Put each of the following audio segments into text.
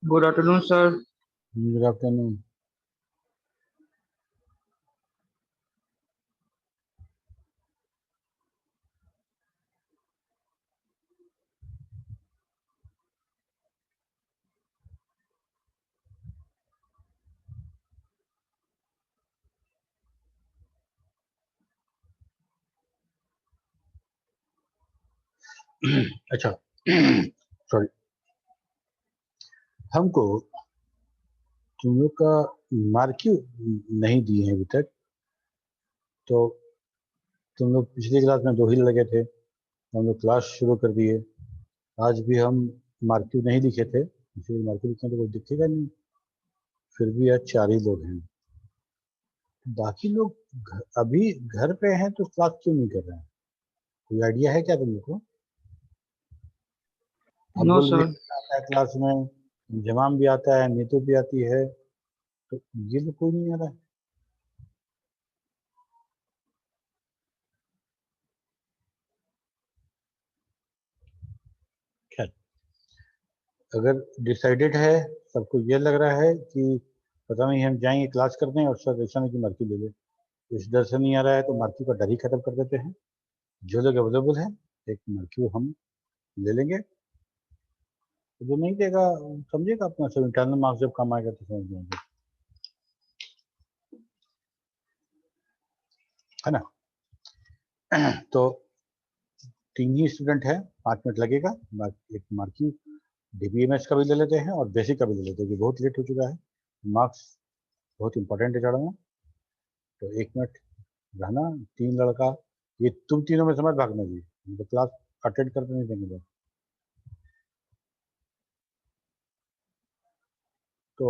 Good afternoon, sir. Good afternoon. अच्छा sorry, हमको तुम लोग का मार्क क्यों नहीं दिए हैं अभी तक? तो तुम लोग पिछली क्लास में 2 ही लगे थे, तो हम लोग क्लास शुरू कर दिए। आज भी हम मार्क क्यों नहीं लिखे थे, इसलिए मार्क क्यों लिखे तो कोई दिखेगा नहीं। फिर भी आज 4 ही लोग हैं। बाकी लोग अभी घर पे हैं तो क्लास क्यों नहीं कर रहे हैं? कोई आइडिया है क्या तुम लोग को? अब No, बोल भी sir. आता है क्लास में, जमाम भी आता है, नीतू भी आती है, तो ये लोग कोई नहीं आ रहा है। खैर, अगर डिसाइडेड है, सबको ये लग रहा है कि पता नहीं हम जाएंगे क्लास करने और सर ऐसा नहीं कि मार्की ले ले, इस डर से नहीं आ रहा है तो मार्की का डर ही खत्म कर देते हैं। जो लोग अवेलेबल है एक मार्की हम ले लेंगे, तो जो नहीं देगा समझेगा अपना, सब इंटरनल मार्क्स जब कम आएगा तो समझ लेंगे, है ना? तो 3 ही स्टूडेंट है, 5 मिनट लगेगा। एक मार्की डीबीएमएस का भी ले लेते हैं और बेसिक का भी ले लेते हैं, बहुत लेट हो चुका है, मार्क्स बहुत इंपॉर्टेंट है चढ़ाना। तो 1 मिनट रहना। 3 लड़का, ये तुम तीनों में समझ भागना जी, तो क्लास अटेंड करते नहीं देंगे लोग। तो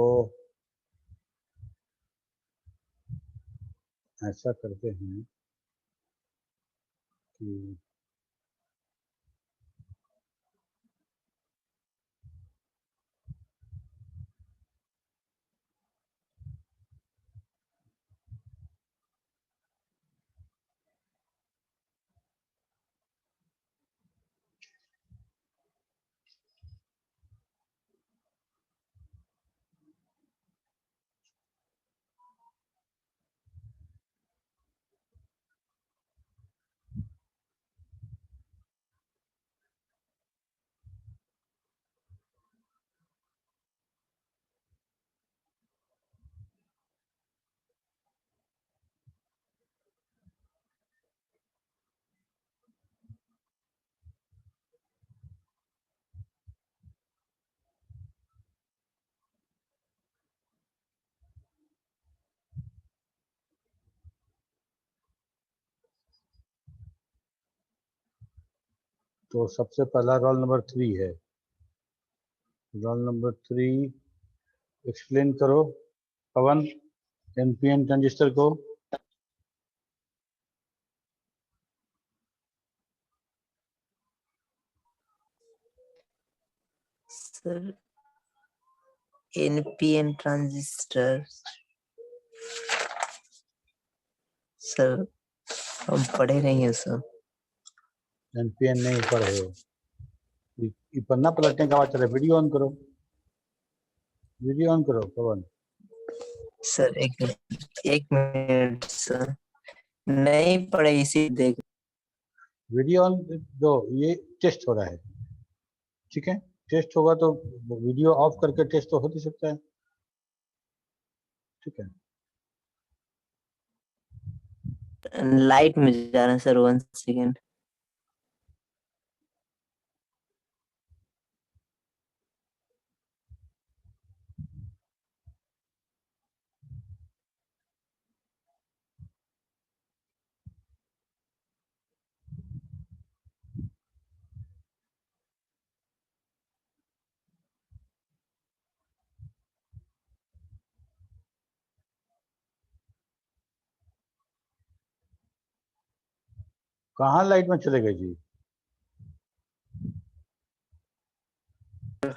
ऐसा करते हैं कि तो सबसे पहला रोल नंबर 3 है। रोल नंबर 3 एक्सप्लेन करो पवन, एनपीएन ट्रांजिस्टर को। सर, एनपीएन ट्रांजिस्टर सर हम पढ़े नहीं है सर। एनपीएन नहीं पढ़े हो? ये पन्ना पलटने का आवाज चल रहा है, वीडियो ऑन करो, वीडियो ऑन करो पवन। सर एक मिनट सर, नहीं पढ़े इसी देख। वीडियो ऑन दो, ये टेस्ट हो रहा है, ठीक है? टेस्ट होगा तो वीडियो ऑफ करके टेस्ट तो हो ही सकता है, ठीक है? लाइट में जा रहा है सर, 1 सेकेंड। कहाँ लाइट में चले गए जी?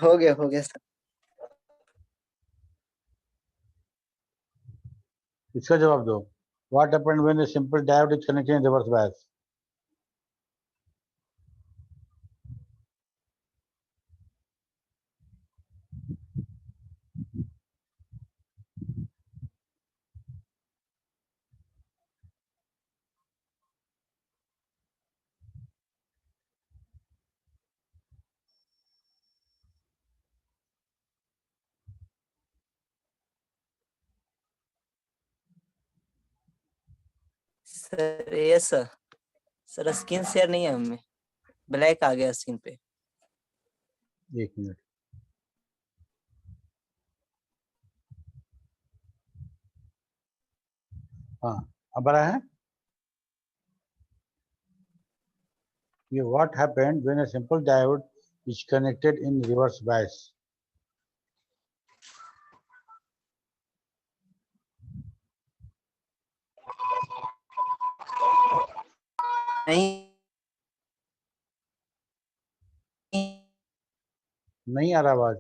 हो गया सर। इसका जवाब दो। What happened when a simple diode is connected in reverse bias? Sir ये सर स्क्रीन शेयर नहीं है हमें, ब्लैक आ गया स्क्रीन पे। 1 मिनट। हाँ, अब आ रहा है। ये what happened when a simple diode is connected in reverse bias? नहीं नहीं आ रहा आवाज।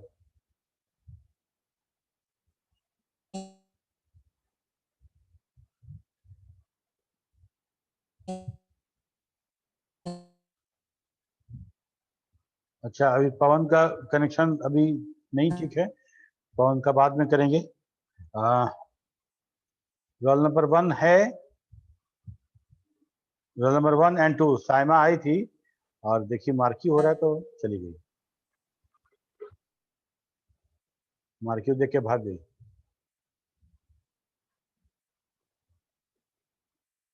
अच्छा, अभी पवन का कनेक्शन अभी नहीं ठीक है, पवन का बाद में करेंगे। रोल नंबर 1 है, रोल नंबर 1 एंड 2 साइमा आई थी और देखिए मार्की हो रहा है तो चली गई, मार्की देख के भाग गई।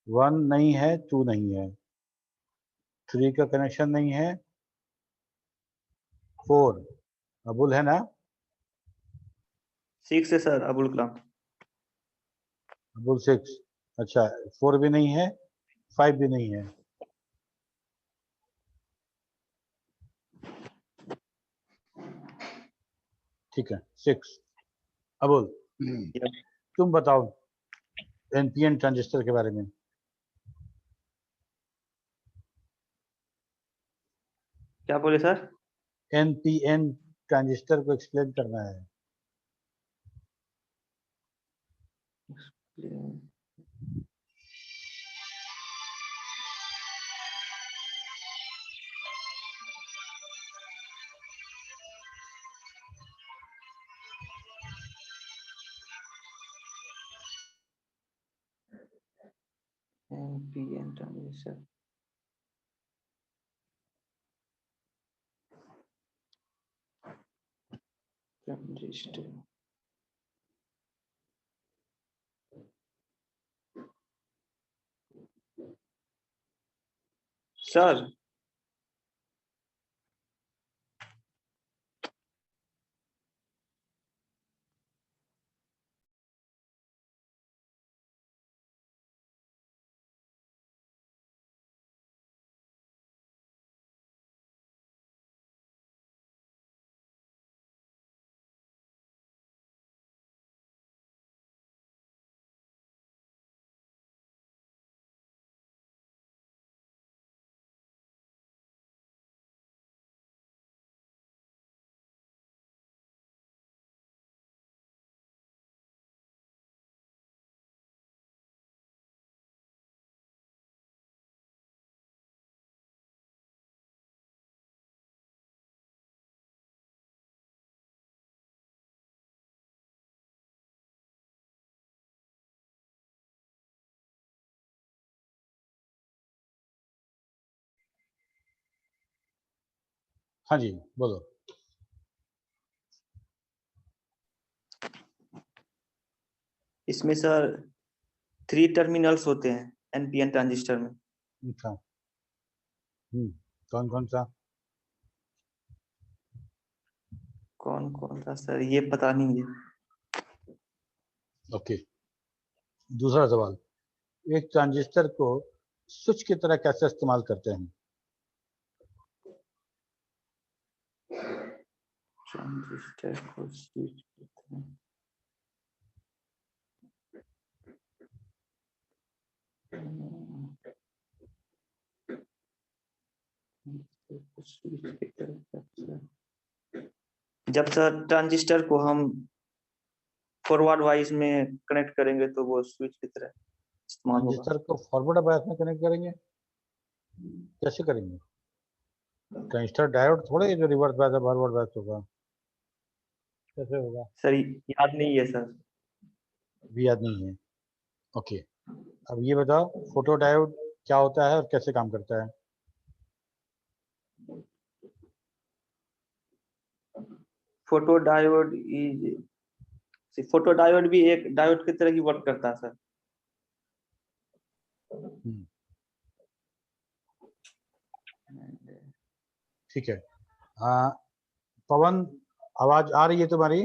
1 नहीं है, 2 नहीं है, 3 का कनेक्शन नहीं है, 4 अबुल है ना? 6 है सर, अबुल कलाम। अबुल 6, अच्छा 4 भी नहीं है, 5 भी नहीं है। ठीक है, 6 अबुल। तुम बताओ एनपीएन ट्रांजिस्टर के बारे में। क्या बोले सर? एनपीएन ट्रांजिस्टर को एक्सप्लेन करना है। NPN transistor. सर हाँ जी बोलो। इसमें सर 3 टर्मिनल्स होते हैं एनपीएन ट्रांजिस्टर में। अच्छा, कौन कौन सा? कौन कौन सा सर, ये पता नहीं है। ओके, दूसरा सवाल, एक ट्रांजिस्टर को स्विच की तरह कैसे इस्तेमाल करते हैं? ट्रांजिस्टर को स्विच करते हैं। स्विच की तरह जब सर ट्रांजिस्टर को हम फॉरवर्ड वाइज में कनेक्ट करेंगे तो वो स्विच की तरह इस्तेमाल होगा। ट्रांजिस्टर को फॉरवर्ड बायस में कनेक्ट करेंगे? कैसे करेंगे? ट्रांजिस्टर डायोड थोड़े जो रिवर्स बायस फॉरवर्ड बायस होगा, कैसे होगा? सर याद नहीं है सर। भी याद नहीं है। ओके, अब ये बताओ फोटो डायोड क्या होता है और कैसे काम करता है? फोटो डायोड भी एक डायोड की तरह ही वर्क करता है सर। ठीक है। पवन, आवाज आ रही है तुम्हारी?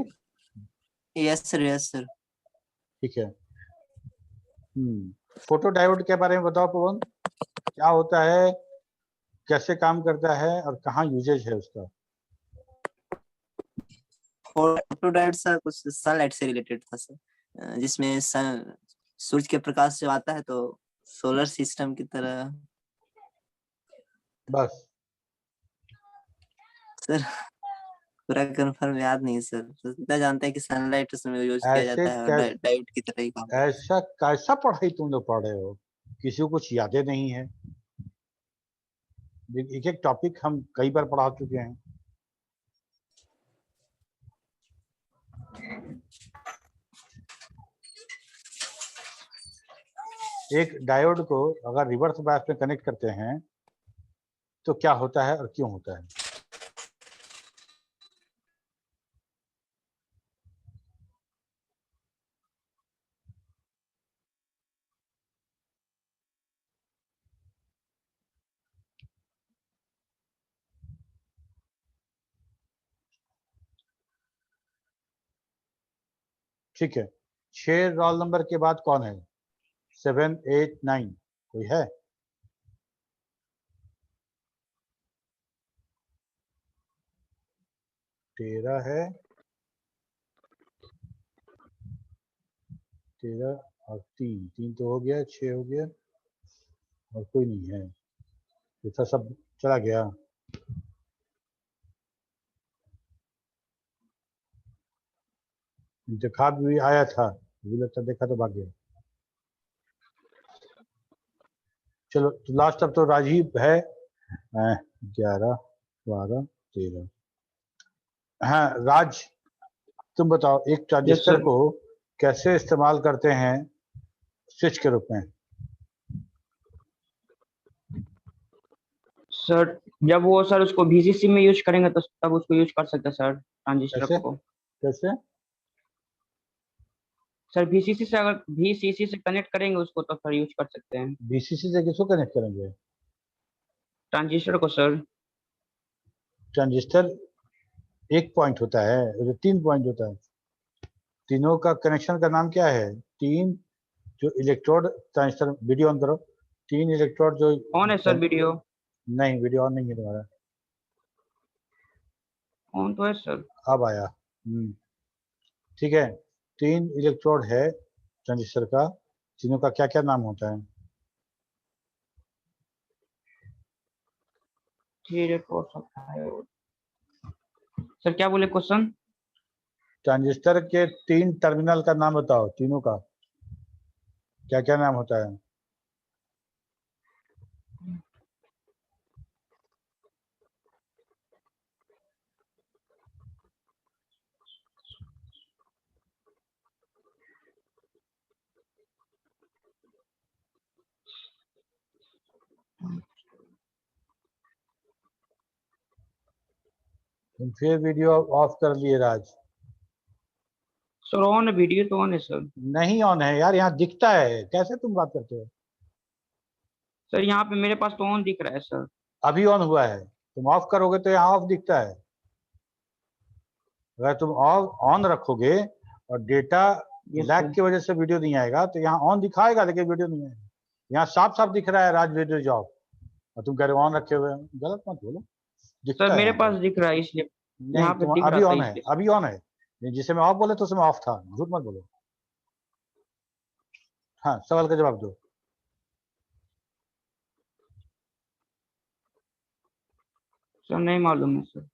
Yes sir, yes sir. ठीक है। फोटो डायोड के बारे में बताओ पवन, क्या होता है, कैसे काम करता है और कहाँ यूजेज है उसका? फोटो डायोड सर कुछ सनलाइट से रिलेटेड था सर, जिसमें सूरज के प्रकाश जब आता है तो सोलर सिस्टम की तरह। बस? सर पूरा कंफर्म याद नहीं सर, तो इतना जानते हैं कि सनलाइट उसमें यूज किया ऐसे जाता है और डायोड की तरह ही काम करता है। ऐसा कैसा पढ़ाई तुम लोग पढ़ रहे हो, किसी को कुछ यादें नहीं है? एक एक टॉपिक हम कई बार पढ़ा चुके हैं। एक डायोड को अगर रिवर्स बायस में कनेक्ट करते हैं तो क्या होता है और क्यों होता है? ठीक है। 6 रोल नंबर के बाद कौन है? 7, 8, 9 कोई है? तेरह है, 13 और 3 तो हो गया, 6 हो गया और कोई नहीं है, ये सब चला गया। इंतखाब भी आया था, मुझे लगता देखा तो भाग गया। चलो तो लास्ट अब तो राजीव है। 11, 12, 13। हाँ राज, तुम बताओ एक ट्रांजिस्टर सर। को कैसे इस्तेमाल करते हैं स्विच के रूप में? सर जब वो सर उसको VCC में यूज करेंगे तो तब उसको यूज कर सकते हैं सर ट्रांजिस्टर कैसे को। कैसे? सर VCC से, अगर VCC से कनेक्ट करेंगे उसको तो सर यूज कर सकते हैं बीसीसी से किसको कनेक्ट करेंगे? ट्रांजिस्टर को सर। ट्रांजिस्टर एक पॉइंट होता है, तो 3 पॉइंट होता है। तीनों का कनेक्शन का नाम क्या है? 3 जो इलेक्ट्रोड ट्रांजिस्टर, वीडियो ऑन करो। 3 इलेक्ट्रोड जो ऑन है सर वीडियो? नहीं, वीडियो ऑन नहीं है तुम्हारा। ऑन तो है सर। अब आया। ठीक है। 3 इलेक्ट्रोड है ट्रांजिस्टर का, तीनों का क्या क्या नाम होता है? सर क्या बोले क्वेश्चन? ट्रांजिस्टर के 3 टर्मिनल का नाम बताओ, तीनों का क्या क्या नाम होता है? तुम फिर वीडियो ऑफ कर लिए राज। सर ऑन है, वीडियो तो ऑन है सर। नहीं ऑन है यार, यहाँ दिखता है, कैसे तुम बात करते हो? सर यहाँ पे मेरे पास तो ऑन दिख रहा है सर। अभी ऑन हुआ है, तुम ऑफ करोगे तो यहाँ ऑफ दिखता है। अगर तुम ऑन रखोगे और डेटा लैग की वजह से वीडियो नहीं आएगा तो यहाँ ऑन दिखाएगा लेकिन वीडियो नहीं आएगा। यहाँ साफ साफ दिख रहा है राज वीडियो जॉब, और तुम कह रहे हो ऑन रखे हुए हैं, गलत मत बोलो, दिखता सर है मेरे यहाँ पास पे। दिख रहा है इसलिए, नहीं यहाँ पे तुम दिख अभी रहा था ऑन है, इसलिए। अभी ऑन है, जिसे मैं ऑफ बोले तो उसमें ऑफ था, झूठ मत बोलो। हाँ सवाल का जवाब दो। सर नहीं मालूम है सर।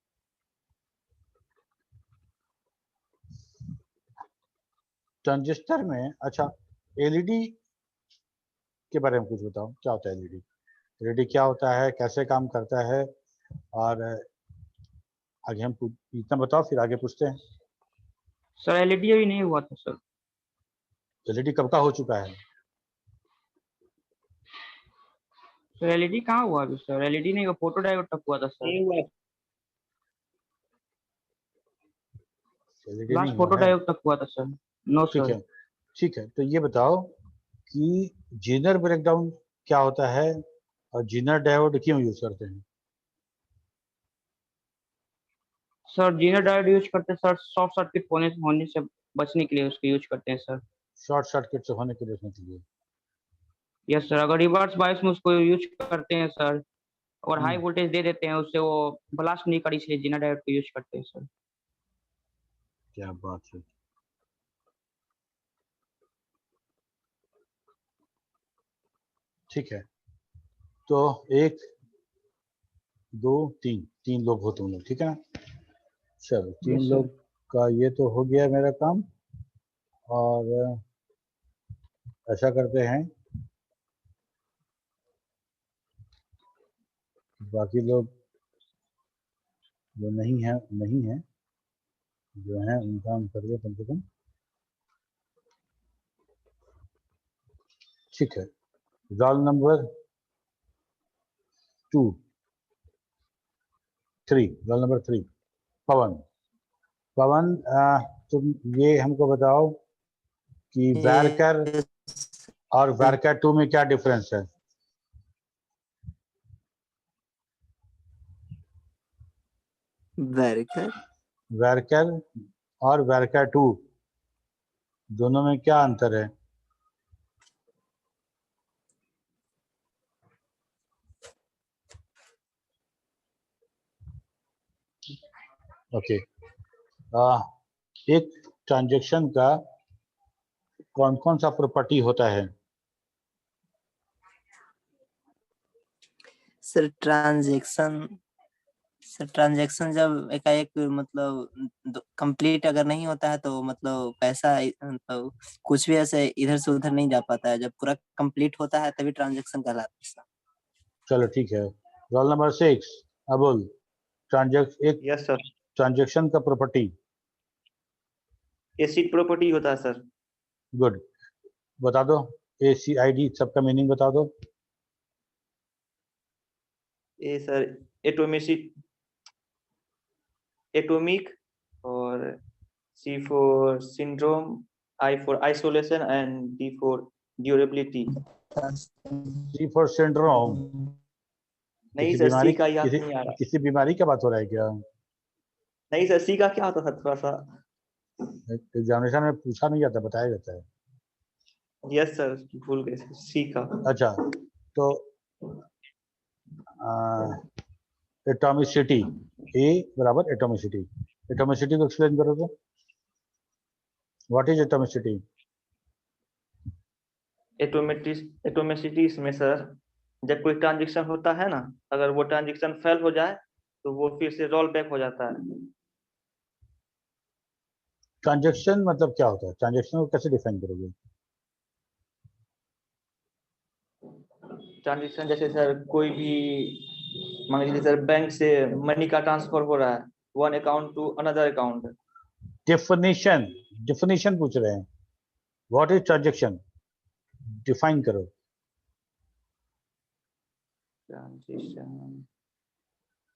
ट्रांजिस्टर में, अच्छा एलईडी के बारे में कुछ बताओ, क्या होता है एलईडी? एलईडी क्या होता है, कैसे काम करता है, और आगे हम इतना बताओ फिर आगे पूछते हैं। सर LED अभी नहीं हुआ था सर। एलईडी कब का हो चुका है? सर LED कहाँ हुआ अभी सर? LED नहीं हुआ, फोटो डायोड तक हुआ था सर। एलईडी लास्ट नहीं हुआ फोटो है? डायोड तक हुआ था सर। नो ठीक सर। है, ठीक है, तो ये बताओ कि जेनर ब्रेकडाउन क्या होता है और जेनर डायोड क्यों यूज करते हैं? सर जीना डायोड यूज करते हैं सर, शॉर्ट सर्किट होने से बचने के लिए उसको यूज करते हैं सर। शॉर्ट सर्किट से होने के लिए, के लिए। यस सर, अगर रिवर्स बायस में उसको यूज करते हैं सर, और हाई हम्म, वोल्टेज दे देते हैं उससे वो ब्लास्ट नहीं करी, इसलिए जीना डायोड को यूज करते हैं सर। क्या बात है। ठीक है, तो 1 2 3 3 लोग हो तुम लोग, ठीक है ना। चलो 3 यस लोग सर। का ये तो हो गया मेरा काम। और ऐसा करते हैं, बाकी लोग जो नहीं है जो है उनका हम कर दे कम से कम। ठीक है, रोल नंबर 2 3, रोल नंबर 3 पवन। पवन तुम ये हमको बताओ कि वैरकर और वैरकर 2 में क्या डिफरेंस है। वर्कर वैरकर और वैरकर 2 दोनों में क्या अंतर है। ओके, एक ट्रांजैक्शन का कौन कौन सा प्रॉपर्टी होता है। सर ट्रांजैक्शन जब एकाएक मतलब कंप्लीट अगर नहीं होता है तो मतलब पैसा मतलब कुछ भी ऐसे इधर से उधर नहीं जा पाता है। जब पूरा कंप्लीट होता है तभी ट्रांजैक्शन कहलाता है सर। चलो ठीक है, रोल नंबर 6 अबुल। एक यस सर, ट्रांजैक्शन का प्रॉपर्टी। एसिड प्रॉपर्टी होता है सर। गुड, बता दो ACID सबका मीनिंग बता दो। ए सर एटॉमिक, और C for syndrome, I for isolation and D for durability. C for syndrome. नहीं किसी सर, बीमारी, C का याद नहीं आ रहा। किसी बीमारी का बात हो रहा है क्या। नहीं सर, C का क्या होता था, थोड़ा सा। एग्जामिनेशन में पूछा नहीं जाता, बताया जाता है। यस सर, भूल गए सर, C का। अच्छा, तो एटॉमिसिटी, ए बराबर एटॉमिसिटी। एटॉमिसिटी को एक्सप्लेन करो तो, व्हाट इज एटॉमिसिटी। एटोमिसिटी में सर, जब कोई ट्रांजेक्शन होता है ना, अगर वो ट्रांजेक्शन फेल हो जाए तो वो फिर से रोल बैक हो जाता है। ट्रांजैक्शन मतलब क्या होता है, ट्रांजैक्शन को कैसे डिफाइन करोगे। ट्रांजेक्शन जैसे सर, कोई भी मान लीजिए सर, बैंक से मनी का ट्रांसफर हो रहा है, one account to another account. Definition, definition पूछ रहे हैं, व्हाट इज ट्रांजैक्शन, डिफाइन करो। ट्रांजेक्शन,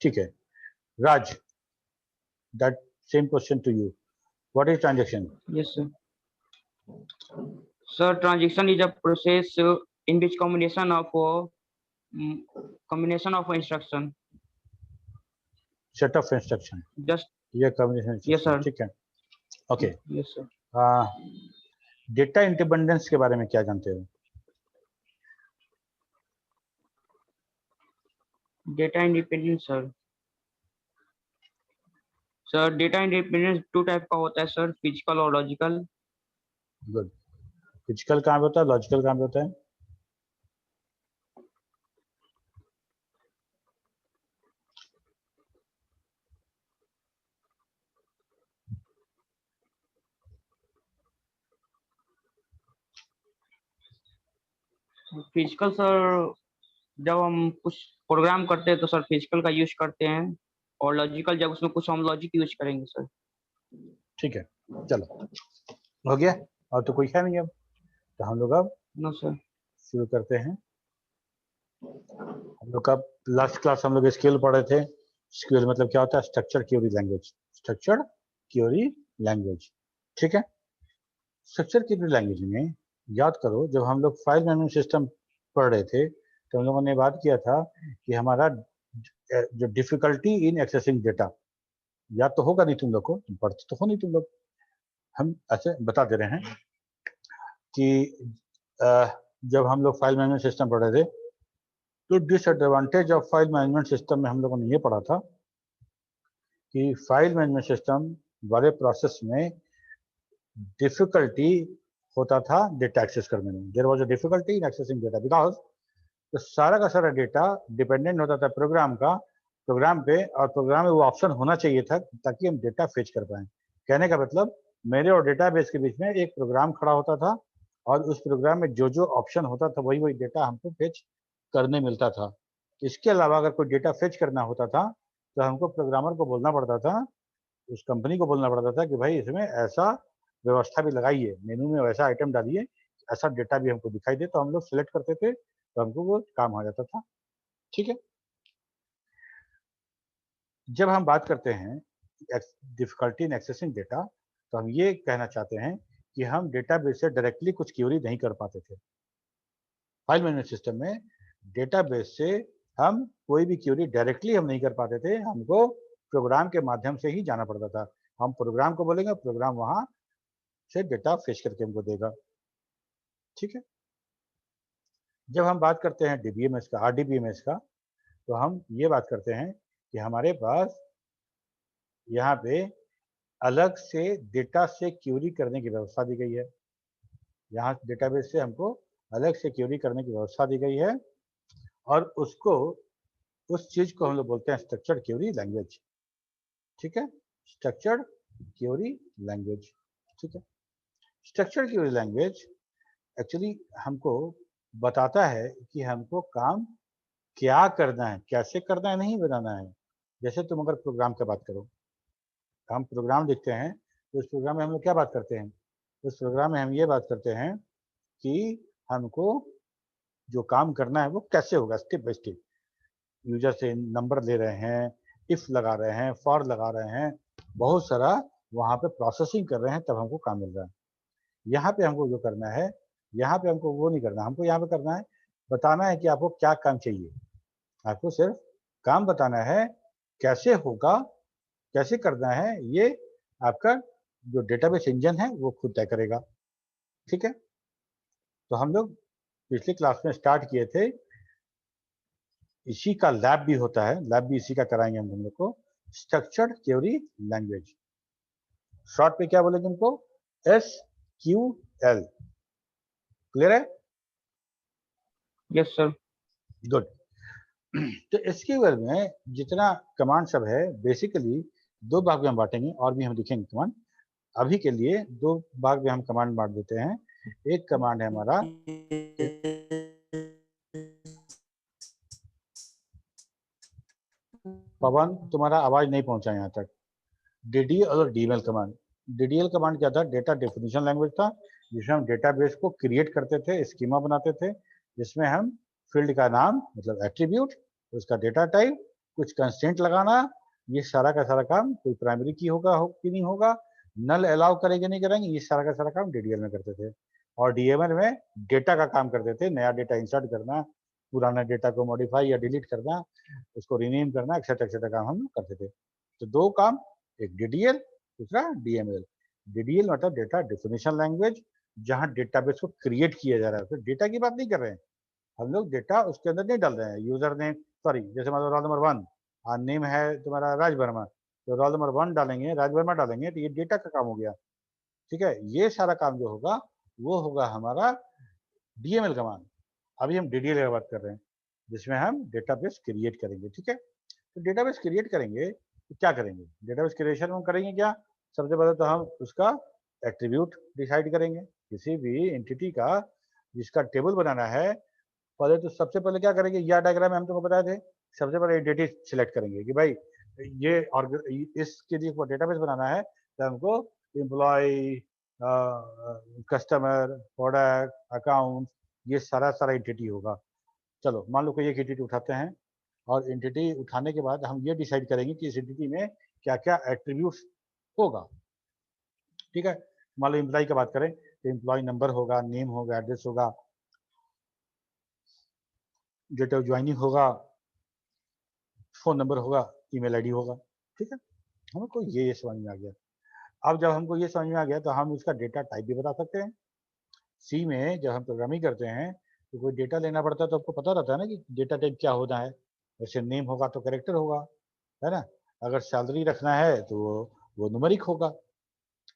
ठीक है, Raj, that same question to you, what is transaction. Yes sir. Sir transaction is a process in which combination of instruction set of instruction, just। ये combination. Yes sir. ठीक है, okay. Yes sir. Data independence के बारे में क्या जानते हो। Data independence sir data independence 2 type का होता है सर, फिजिकल और लॉजिकल। गुड, फिजिकल कहाँ पे होता है, लॉजिकल कहाँ पे होता है। फिजिकल सर, जब हम कुछ प्रोग्राम करते हैं तो सर फिजिकल का यूज करते हैं, और लॉजिकल जब उसमें कुछ हम लॉजिक यूज करेंगे सर। ठीक है, चलो हो गया, और तो कोई है नहीं अब, तो हम लोग अब नो सर। शुरू करते हैं। हम लोग का लास्ट क्लास हम लोग स्केल पढ़े थे। स्केल मतलब क्या होता है, structure Curie language, structure Curie language. ठीक है, स्ट्रक्चर क्यूरी लैंग्वेज में याद करो, जब हम लोग फाइल मैनेजमेंट सिस्टम पढ़ रहे थे तो हम लोगों ने बात किया था कि हमारा जो डिफिकल्टी इन एक्सेसिंग डेटा, याद तो होगा नहीं तुम लोग को, तुम पढ़ते तो हो नहीं तुम लोग। हम ऐसे बता दे रहे हैं कि जब हम लोग फाइल मैनेजमेंट सिस्टम पढ़ रहे थे तो disadvantage of file management system में हम लोगों ने ये पढ़ा था कि फाइल मैनेजमेंट सिस्टम वाले प्रोसेस में डिफिकल्टी होता था डेटा एक्सेस करने में। There was a difficulty in accessing data because तो सारा का सारा डेटा डिपेंडेंट होता था प्रोग्राम का, प्रोग्राम पे, और प्रोग्राम में वो ऑप्शन होना चाहिए था ताकि हम डेटा फेच कर पाएं। कहने का मतलब मेरे और डेटाबेस के बीच में एक प्रोग्राम खड़ा होता था और उस प्रोग्राम में जो जो ऑप्शन होता था वही वही डेटा हमको फेच करने मिलता था। इसके अलावा अगर कोई डेटा फेच करना होता था तो हमको प्रोग्रामर को बोलना पड़ता था, उस कंपनी को बोलना पड़ता था कि भाई इसमें ऐसा व्यवस्था भी लगाइए, मेनू में वैसा आइटम डालिए, ऐसा डेटा भी हमको दिखाई दे। तो हम लोग सिलेक्ट करते थे तो हमको वो काम हो जाता था। ठीक है, जब हम बात करते हैं डिफिकल्टी इन एक्सेसिंग डेटा तो हम ये कहना चाहते हैं कि हम डेटाबेस से डायरेक्टली कुछ क्वेरी नहीं कर पाते थे। फाइल मैनेजमेंट सिस्टम में डेटाबेस से हम कोई भी क्वेरी डायरेक्टली हम नहीं कर पाते थे, हमको प्रोग्राम के माध्यम से ही जाना पड़ता था। हम प्रोग्राम को बोलेंगे, प्रोग्राम वहां से डेटा फेच करके हमको देगा। ठीक है, जब हम बात करते हैं डीबीएमएस का, आरडीबीएमएस का, तो हम ये बात करते हैं कि हमारे पास यहाँ पे अलग से डेटा से क्वेरी करने की व्यवस्था दी गई है। यहाँ डेटाबेस से हमको अलग से क्वेरी करने की व्यवस्था दी गई है और उसको, उस चीज को हम लोग बोलते हैं स्ट्रक्चर्ड क्वेरी लैंग्वेज। ठीक है, स्ट्रक्चर्ड क्वेरी लैंग्वेज। ठीक है, स्ट्रक्चर्ड क्वेरी लैंग्वेज एक्चुअली हमको बताता है कि हमको काम क्या करना है, कैसे करना है, नहीं बनाना है। जैसे तुम अगर प्रोग्राम की बात करो, हम प्रोग्राम लिखते हैं तो उस प्रोग्राम में हम लोग क्या बात करते हैं, उस प्रोग्राम में हम ये बात करते हैं कि हमको जो काम करना है वो कैसे होगा, स्टेप बाय स्टेप। यूजर से नंबर ले रहे हैं, इफ लगा रहे हैं, फॉर लगा रहे हैं, बहुत सारा वहाँ पे प्रोसेसिंग कर रहे हैं, तब हमको काम मिल रहा है। यहाँ पे हमको जो करना है, यहाँ पे हमको वो नहीं करना, हमको यहाँ पे करना है, बताना है कि आपको क्या काम चाहिए। आपको सिर्फ काम बताना है, कैसे होगा, कैसे करना है, ये आपका जो डेटाबेस इंजन है वो खुद तय करेगा। ठीक है, तो हम लोग पिछली क्लास में स्टार्ट किए थे, इसी का लैब भी होता है, लैब भी इसी का कराएंगे हम लोग को, स्ट्रक्चर्ड क्वेरी लैंग्वेज। शॉर्ट पे क्या बोलेंगे उनको, SQL। क्लियर है? Yes sir. गुड। तो SQL में जितना कमांड सब है बेसिकली दो भाग में हम बांटेंगे, और भी हम दिखेंगे कमांड। अभी के लिए दो भाग में हम कमांड बांट देते हैं। एक कमांड है हमारा, पवन तुम्हारा आवाज नहीं पहुंचा यहाँ तक, DDL और DML कमांड। DDL कमांड क्या था, डेटा डेफिनेशन लैंग्वेज था, जिसमें हम डेटाबेस को क्रिएट करते थे, स्कीमा बनाते थे, जिसमें हम फील्ड का नाम मतलब एट्रीब्यूट, उसका डेटा टाइप, कुछ कंस्टेंट लगाना, ये सारा का सारा काम, कोई प्राइमरी की होगा कि नहीं होगा, नल अलाउ करेंगे नहीं करेंगे, ये सारा का सारा काम DDL में करते थे। और DML में डेटा का काम करते थे, नया डेटा इंसर्ट करना, पुराना डेटा को मॉडिफाई या डिलीट करना, उसको रीनेम करना, एक्सेट्रा काम हम करते थे। तो दो काम, एक DDL, दूसरा DML। DDL मतलब डेटा डेफिनेशन लैंग्वेज, जहां डेटाबेस को क्रिएट किया जा रहा है। तो डेटा की बात नहीं कर रहे हैं हम लोग, डेटा उसके अंदर नहीं डाल रहे हैं। यूजर नेम, सॉरी, जैसे मतलब रोल नंबर 1 और नेम है तुम्हारा राज वर्मा, तो रोल नंबर 1 डालेंगे, राज वर्मा डालेंगे, तो ये डेटा का काम हो गया। ठीक है, ये सारा काम जो होगा वो होगा हमारा DML कमांड। अभी हम DDL की बात कर रहे हैं, जिसमें हम डेटाबेस क्रिएट करेंगे। ठीक है, तो डेटाबेस क्रिएट करेंगे तो क्या करेंगे, डेटाबेस क्रिएशन में करेंगे क्या, सबसे पहले तो हम उसका एट्रीब्यूट डिसाइड करेंगे। किसी भी एंटिटी का जिसका टेबल बनाना है, पहले तो सबसे पहले क्या करेंगे, यह डायग्राम में हम तुमको बताए थे, सबसे पहले एंटिटी सिलेक्ट करेंगे कि भाई ये, और इसके लिए डेटाबेस बनाना है तो हमको एम्प्लॉय, कस्टमर, प्रोडक्ट, अकाउंट, ये सारा सारा एंटिटी होगा। चलो मान लो कोई एक एंटिटी उठाते हैं, और एंटिटी उठाने के बाद हम ये डिसाइड करेंगे कि इस एंटिटी में क्या क्या एट्रीब्यूट्स होगा। ठीक है, मान लो एम्प्लॉय की बात करें तो एम्प्लॉय नंबर होगा, नेम होगा, एड्रेस होगा, डेट ऑफ ज्वाइनिंग होगा, फोन नंबर होगा, ईमेल आईडी होगा। ठीक है, हमको ये समझ में आ गया। अब जब हमको ये समझ में आ गया तो हम इसका डेटा टाइप भी बता सकते हैं। सी में जब हम प्रोग्रामिंग करते हैं तो कोई डेटा लेना पड़ता है तो आपको पता रहता है ना कि डेटा टाइप क्या होना है। जैसे नेम होगा तो कैरेक्टर होगा, है ना। अगर सैलरी रखना है तो वो न्यूमेरिक होगा।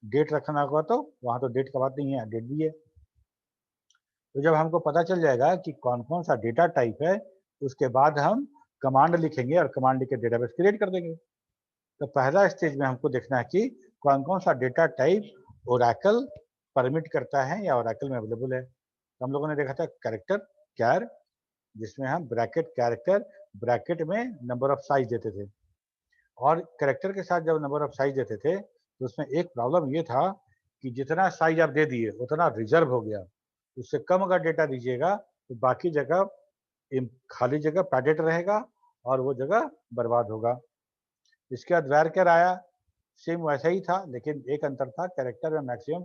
डेट रखना होगा तो वहाँ तो डेट का बात नहीं है, डेट भी है। तो जब हमको पता चल जाएगा कि कौन कौन सा डेटा टाइप है, उसके बाद हम कमांड लिखेंगे और कमांड लिख के डेटाबेस क्रिएट कर देंगे। तो पहला स्टेज में हमको देखना है कि कौन कौन सा डेटा टाइप ओरेकल परमिट करता है या ओरेकल में अवेलेबल है। तो हम लोगों ने देखा था कैरेक्टर कैर, जिसमें हम ब्रैकेट कैरेक्टर ब्रैकेट में नंबर ऑफ साइज देते थे। और कैरेक्टर के साथ जब नंबर ऑफ साइज देते थे तो उसमें एक प्रॉब्लम ये था कि जितना साइज आप दे दिए उतना रिजर्व हो गया। उससे कम अगर डेटा दीजिएगा तो बाकी जगह खाली जगह पैडेड रहेगा और वो जगह बर्बाद होगा। इसके बाद वैरकर आया, सेम वैसा ही था, लेकिन एक अंतर था, कैरेक्टर में मैक्सिमम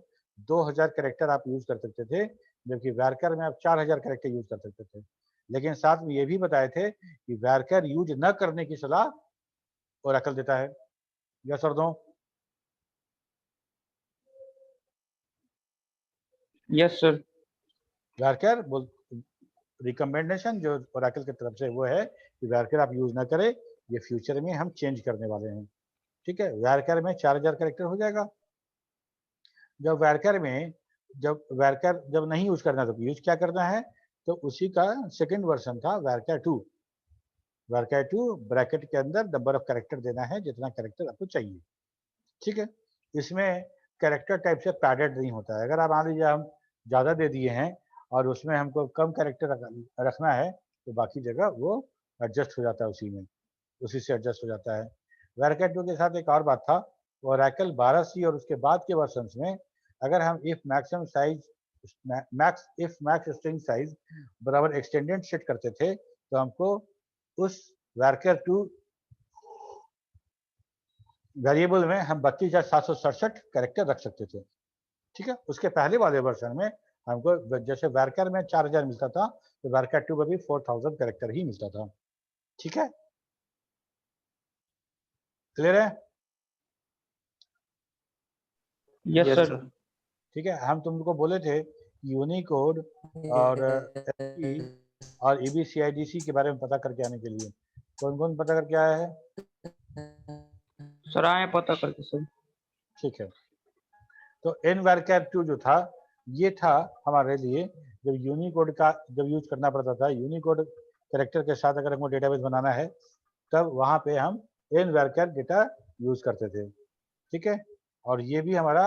2000 कैरेक्टर आप यूज कर सकते थे, जबकि वैरकर में आप 4000 कैरेक्टर यूज कर सकते थे। लेकिन साथ में ये भी बताए थे कि वैरकर यूज न करने की सलाह ओरेकल देता है। यस और नो? Yes sir. वैरकर रिकमेंडेशन जो ओरेकल की तरफ से वो है कि वैरकर आप यूज ना करें, ये फ्यूचर में हम चेंज करने वाले हैं। ठीक है, वैरकर में 4000 कैरेक्टर हो जाएगा। जब वैरकर जब नहीं यूज करना तो यूज क्या करना है, तो उसी का सेकंड वर्जन था वैरकर 2। वैरकर 2 ब्रैकेट के अंदर नंबर ऑफ कैरेक्टर देना है जितना कैरेक्टर आपको चाहिए। ठीक है, इसमें कैरेक्टर टाइप से पैडेड नहीं होता है। अगर आप मान लीजिए हम ज़्यादा दे दिए हैं और उसमें हमको कम कैरेक्टर रखना है तो बाकी जगह वो एडजस्ट हो जाता है, उसी से एडजस्ट हो जाता है। वैरकर 2 के साथ एक और बात था, ओरेकल 12C और उसके बाद के वर्जन्स में अगर हम इफ मैक्स स्ट्रिंग साइज बराबर एक्सटेंडेड सेट करते थे तो हमको उस वैरकर 2 वेरिएबल में हम 32,767 कैरेक्टर रख सकते थे। ठीक है, उसके पहले वाले वर्जन में हमको जैसे वैरकर में 4000 मिलता था तो वैरकर 2 में भी 4000 कैरेक्टर ही मिलता था। ठीक है, क्लियर है? Yes yes sir. सर। ठीक है, हम तुमको बोले थे यूनिकोड और SE और EBCIDC के बारे में पता करके आने के लिए। कौन कौन पता करके आया है? सर आए पता करके सर। ठीक है, तो nvarchar 2 जो था ये था हमारे लिए जब यूनिकोड का जब यूज करना पड़ता था, यूनिकोड कैरेक्टर के साथ अगर हमको डेटाबेस बनाना है तब वहाँ पे हम nvarchar डेटा यूज करते थे। ठीक है, और ये भी हमारा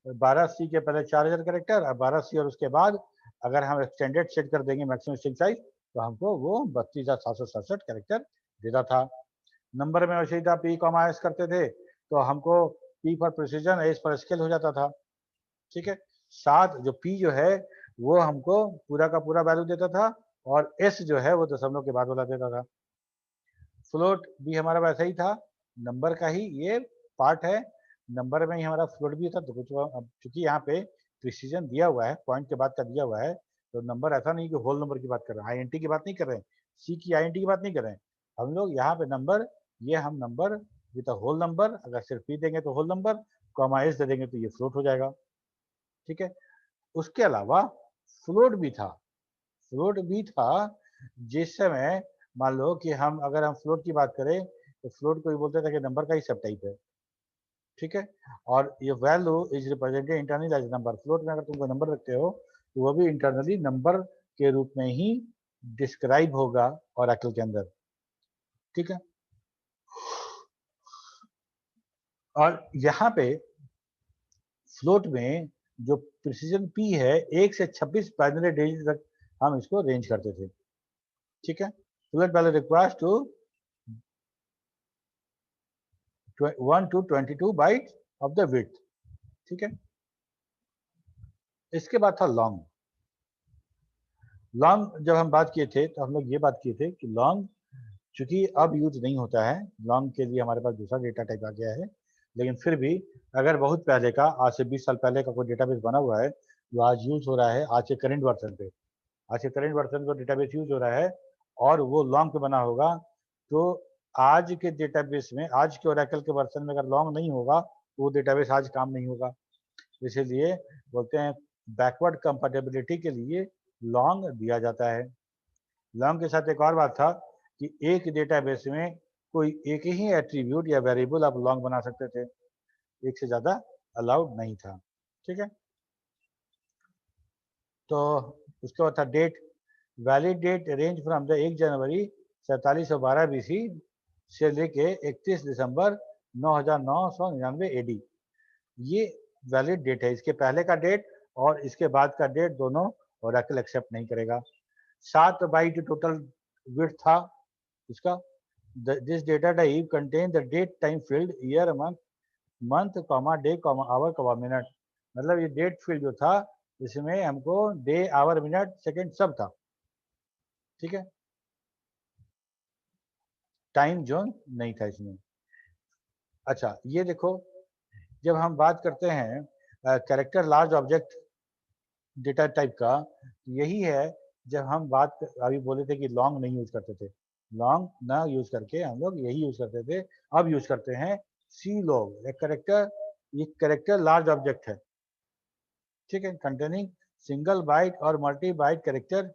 12C के पहले 4000 कैरेक्टर और 12C और उसके बाद अगर हम एक्सटेंडेड सेट कर देंगे मैक्सिमम स्ट्रिंग साइज तो हमको वो 32,767 कैरेक्टर देता था। नंबर में वैसे ही था, P, S करते थे तो हमको P for precision, S for scale हो जाता था। ठीक है, साथ जो P जो है वो हमको पूरा का पूरा वैल्यू देता था और S जो है वो दशमलव के बाद वाला देता था। फ्लोट भी हमारा वैसा ही था, नंबर का ही ये पार्ट है, नंबर में ही हमारा फ्लोट भी था। तो कुछ चूंकि यहाँ पे प्रिसीजन दिया हुआ है, पॉइंट के बाद का दिया हुआ है, तो नंबर ऐसा नहीं कि होल नंबर की बात कर रहे हैं, INT की बात नहीं कर रहे हैं, C की INT की बात नहीं कर रहे हैं हम लोग यहाँ पे। नंबर ये हम नंबर विद होल नंबर, अगर सिर्फ P देंगे तो होल नंबर, S दे देंगे तो ये फ्लोट हो जाएगा। ठीक है, उसके अलावा फ्लोट भी था जिस समय मान लो कि अगर हम फ्लोट की बात करें तो फ्लोट को ही बोलते थे कि नंबर का ही सब टाइप है। ठीक है, और ये value is represented internally as number. Float में अगर तुम कोई नंबर रखते हो तो वो भी इंटरनली नंबर के रूप में ही डिस्क्राइब होगा ओरेकल के अंदर। ठीक है, और यहाँ पे फ्लोट में जो प्रिसीजन P है 1 से 26 बाइनरी डिजिट तक हम इसको रेंज करते थे। ठीक है, float value requires to 1 to 22 byte of the width. ठीक है, इसके बाद था लॉन्ग। जब हम बात किए थे तो हम लोग ये बात किए थे कि लॉन्ग चूंकि अब यूज नहीं होता है, लॉन्ग के लिए हमारे पास दूसरा डेटा टाइप आ गया है, लेकिन फिर भी अगर बहुत पहले का, आज से 20 साल पहले का कोई डेटाबेस बना हुआ है जो आज यूज हो रहा है, आज के करंट वर्जन को डेटाबेस यूज हो रहा है और वो लॉन्ग पे बना होगा तो आज के डेटाबेस में, आज के ओरेकल के वर्जन में अगर लॉन्ग नहीं होगा तो वो डेटाबेस आज काम नहीं होगा। इसीलिए बोलते हैं बैकवर्ड कंपैटिबिलिटी के लिए लॉन्ग दिया जाता है। लॉन्ग के साथ एक और बात था कि एक डेटाबेस में कोई एक ही एट्रीब्यूट या वेरिएबल आप लॉन्ग बना सकते थे, एक से ज्यादा अलाउड नहीं था। ठीक है, तो उसके बाद था date. Valid date range from the 1 January 4712 BC से लेके 31 दिसंबर 9999 AD। ये वैलिड डेट है। इसके पहले का डेट और इसके बाद का डेट दोनों ओरेकल एक्सेप्ट नहीं करेगा। 7 बाइट टोटल विड्थ था इसका। This data type contain the date time field year month comma day comma hour comma minute. मतलब ये डेट फील्ड जो था इसमें हमको डे आवर मिनट सेकेंड सब था। ठीक है, टाइम जोन नहीं था इसमें। अच्छा, ये देखो, जब हम बात करते हैं character large object data type का, यही है जब हम बात अभी बोले थे कि लॉन्ग नहीं यूज करते थे, लॉन्ग ना यूज करके हम लोग यही यूज करते थे। अब यूज करते हैं सी लॉग। एक कैरेक्टर, ये कैरेक्टर लार्ज ऑब्जेक्ट है। ठीक है, कंटेनिंग सिंगल बाइट और multi byte character,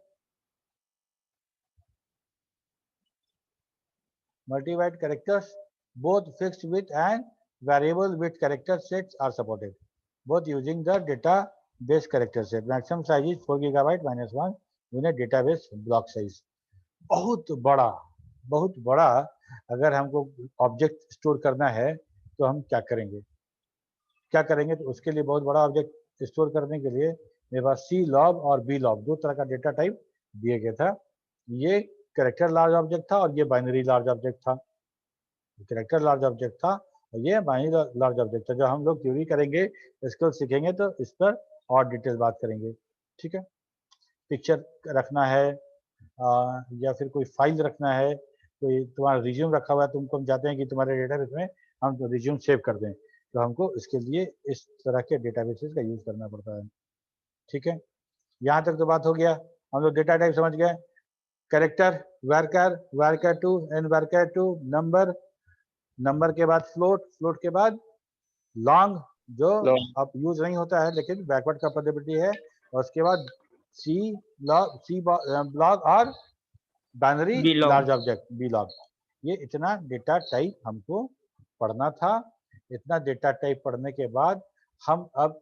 multi-byte characters, both fixed width and variable width character sets are supported, both using the database character set. Maximum size is 4 GB -1 unit database block size. बहुत बड़ा अगर हमको object store करना है तो हम क्या करेंगे, तो उसके लिए बहुत बड़ा ऑब्जेक्ट स्टोर करने के लिए मेरे पास सी लॉग और बी लॉग दो तरह का डेटा टाइप दिए गया था। ये कैरेक्टर लार्ज ऑब्जेक्ट था और ये बाइनरी लार्ज ऑब्जेक्ट था। कैरेक्टर लार्ज ऑब्जेक्ट था और ये बाइनरी लार्ज ऑब्जेक्ट था। जब हम लोग क्यूरी करेंगे, स्किल सीखेंगे तो इस पर और डिटेल बात करेंगे। ठीक है, पिक्चर रखना है या फिर कोई फाइल रखना है, कोई तुम्हारा रिज्यूम रखा हुआ है, तुमको हम चाहते हैं कि तुम्हारे डेटाबेस में हम तो रिज्यूम सेव कर दें, तो हमको इसके लिए इस तरह के डेटाबेसेस का यूज करना पड़ता है। ठीक है, यहाँ तक तो बात हो गया। हम लोग डेटा टाइप समझ गए। Character varchar2 and varchar2, number के बाद फ्लोट के बाद लॉन्ग, जो अब यूज नहीं होता है लेकिन बैकवर्ड कंपैटिबिलिटी है, और उसके बाद सी ब्लॉग और binary large object BLOB. ये इतना डेटा टाइप हमको पढ़ना था। इतना डेटा टाइप पढ़ने के बाद हम अब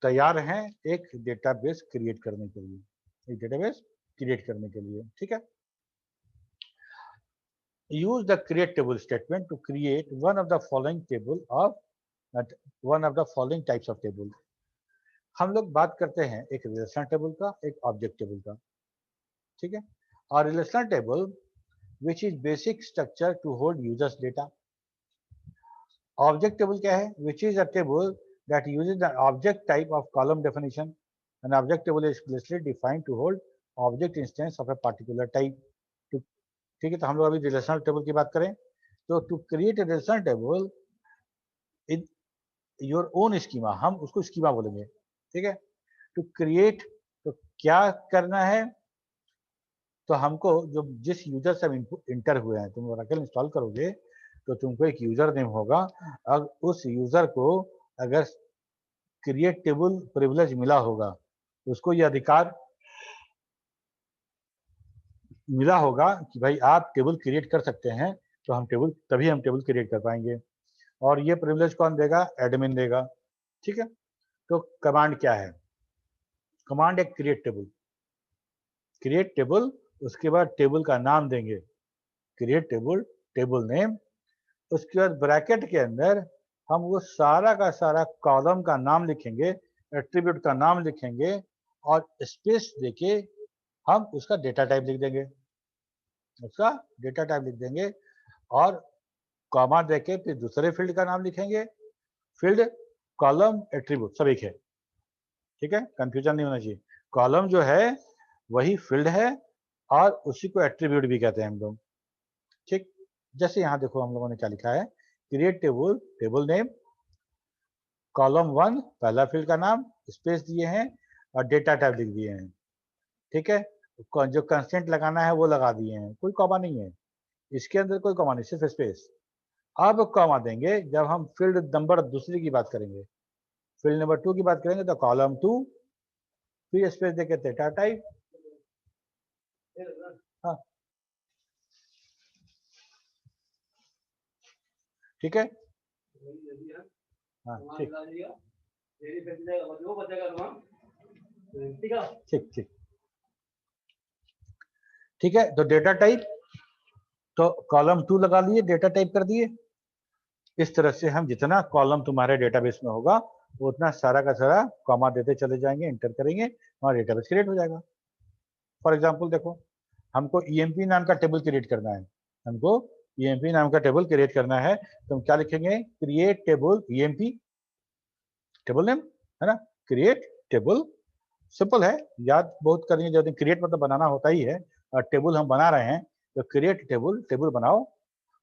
तैयार हैं एक डेटाबेस क्रिएट करने के लिए, ठीक है। use the create table statement to create one of the following types of table. हम लोग बात करते हैं एक रिलेशनल टेबल का, एक ऑब्जेक्ट टेबल का, ठीक है। और relational table which is basic structure to hold users data. Object table क्या है? which is a table that uses the object type of column definition. An object table is explicitly defined to hold object instance of a particular type. ठीक है, तो हम लोग अभी relational table की बात करें तो to create a relational table in your own schema, हम उसको स्कीमा बोलेंगे, ठीक है। टू क्रिएट, तो क्या करना है, तो हमको जो जिस यूजर से हम इंटर हुए हैं, तुम ओरेकल इंस्टॉल करोगे तो तुमको एक यूजर नेम होगा। अब उस यूजर को अगर क्रिएट टेबल प्रिविलेज मिला होगा, उसको ये अधिकार मिला होगा कि भाई आप टेबल क्रिएट कर सकते हैं, तो हम टेबल क्रिएट कर पाएंगे। और ये प्रिविलेज कौन देगा? एडमिन देगा, ठीक है। तो कमांड क्या है? कमांड है क्रिएट टेबल, उसके बाद टेबल का नाम देंगे, क्रिएट टेबल नेम। उसके बाद ब्रैकेट के अंदर हम वो सारा का सारा कॉलम का नाम लिखेंगे, एट्रीब्यूट का नाम लिखेंगे और स्पेस देके हम उसका डेटा टाइप लिख देंगे, और कॉमा देके फिर दूसरे फील्ड का नाम लिखेंगे। फील्ड, कॉलम, एट्रीब्यूट सब एक है, ठीक है, कंफ्यूजन नहीं होना चाहिए। कॉलम जो है वही फील्ड है और उसी को एट्रीब्यूट भी कहते हैं हम लोग, ठीक। जैसे यहाँ देखो हम लोगों ने क्या लिखा है, क्रिएट टेबल नेम, कॉलम 1 पहला फील्ड का नाम, स्पेस दिए हैं और डेटा टाइप लिख दिए हैं, ठीक है। जो कंस्टेंट लगाना है वो लगा दिए हैं, कोई कॉमा नहीं है, इसके अंदर कोई कॉमा नहीं, सिर्फ स्पेस। अब कॉमा देंगे जब हम फील्ड नंबर दूसरी की बात करेंगे, फील्ड नंबर 2 की बात करेंगे तो कॉलम 2, फिर स्पेस देके डेटा टाइप। हाँ ठीक है, हाँ ठीक ठीक ठीक ठीक है। तो डेटा टाइप, तो कॉलम 2 लगा लिए, डेटा टाइप कर दिए। इस तरह से हम जितना कॉलम तुम्हारे डेटाबेस में होगा वो उतना सारा का सारा कॉमा देते चले जाएंगे, एंटर करेंगे, हमारा डेटाबेस क्रिएट हो जाएगा। फॉर एग्जांपल देखो, हमको ईएमपी नाम का टेबल क्रिएट करना है, हमको ईएमपी नाम का टेबल क्रिएट करना है, तो हम क्या लिखेंगे, create table EMP, table name है ना, क्रिएट टेबल। सिंपल है, याद बहुत करनी जरूरत, क्रिएट मतलब बनाना होता ही है, और टेबल हम बना रहे हैं तो क्रिएट टेबल, टेबल बनाओ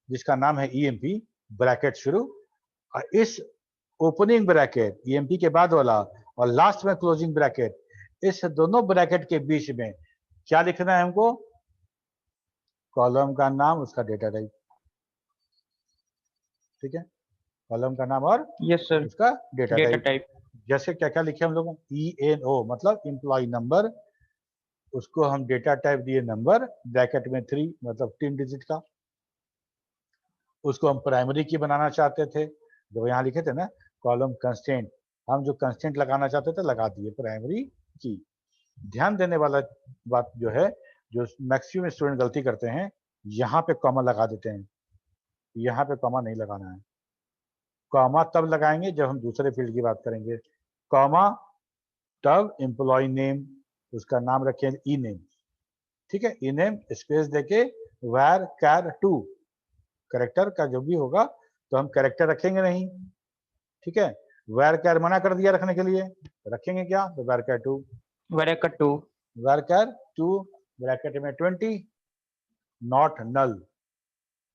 जिसका नाम है ईएमपी, ब्रैकेट शुरू, और इस ओपनिंग ब्रैकेट ईएमपी के बाद वाला और लास्ट में क्लोजिंग ब्रैकेट, इस दोनों ब्रैकेट के बीच में क्या लिखना है हमको, कॉलम का नाम, उसका डेटा टाइप। ठीक है, कॉलम का नाम और यस सर, उसका डेटा डेटा टाइप। टाइप। जैसे क्या क्या लिखे हम लोग, ENO मतलब एम्प्लॉय नंबर, उसको हम डेटा टाइप दिए नंबर, ब्रैकेट में 3 मतलब 3 डिजिट का। उसको हम प्राइमरी की बनाना चाहते थे, जो यहाँ लिखे थे ना कॉलम कंस्टेंट, हम जो कंस्टेंट लगाना चाहते थे लगा दिए प्राइमरी की। ध्यान देने वाला बात जो है, जो मैक्सिमम स्टूडेंट गलती करते हैं, यहाँ पे कॉमा लगा देते हैं, यहाँ पे कॉमा नहीं लगाना है। कॉमा तब लगाएंगे जब हम दूसरे फील्ड की बात करेंगे, कॉमा तब एम्प्लॉय नेम, उसका नाम रखें ई नेम। ठीक है, ई नेम स्पेस देके where char 2, करेक्टर का जो भी होगा तो हम करेक्टर रखेंगे नहीं। ठीक है, where char मना कर दिया रखने के लिए, रखेंगे क्या, तो where char 2, bracket 2, where char 2 bracket में 20, नॉट नल,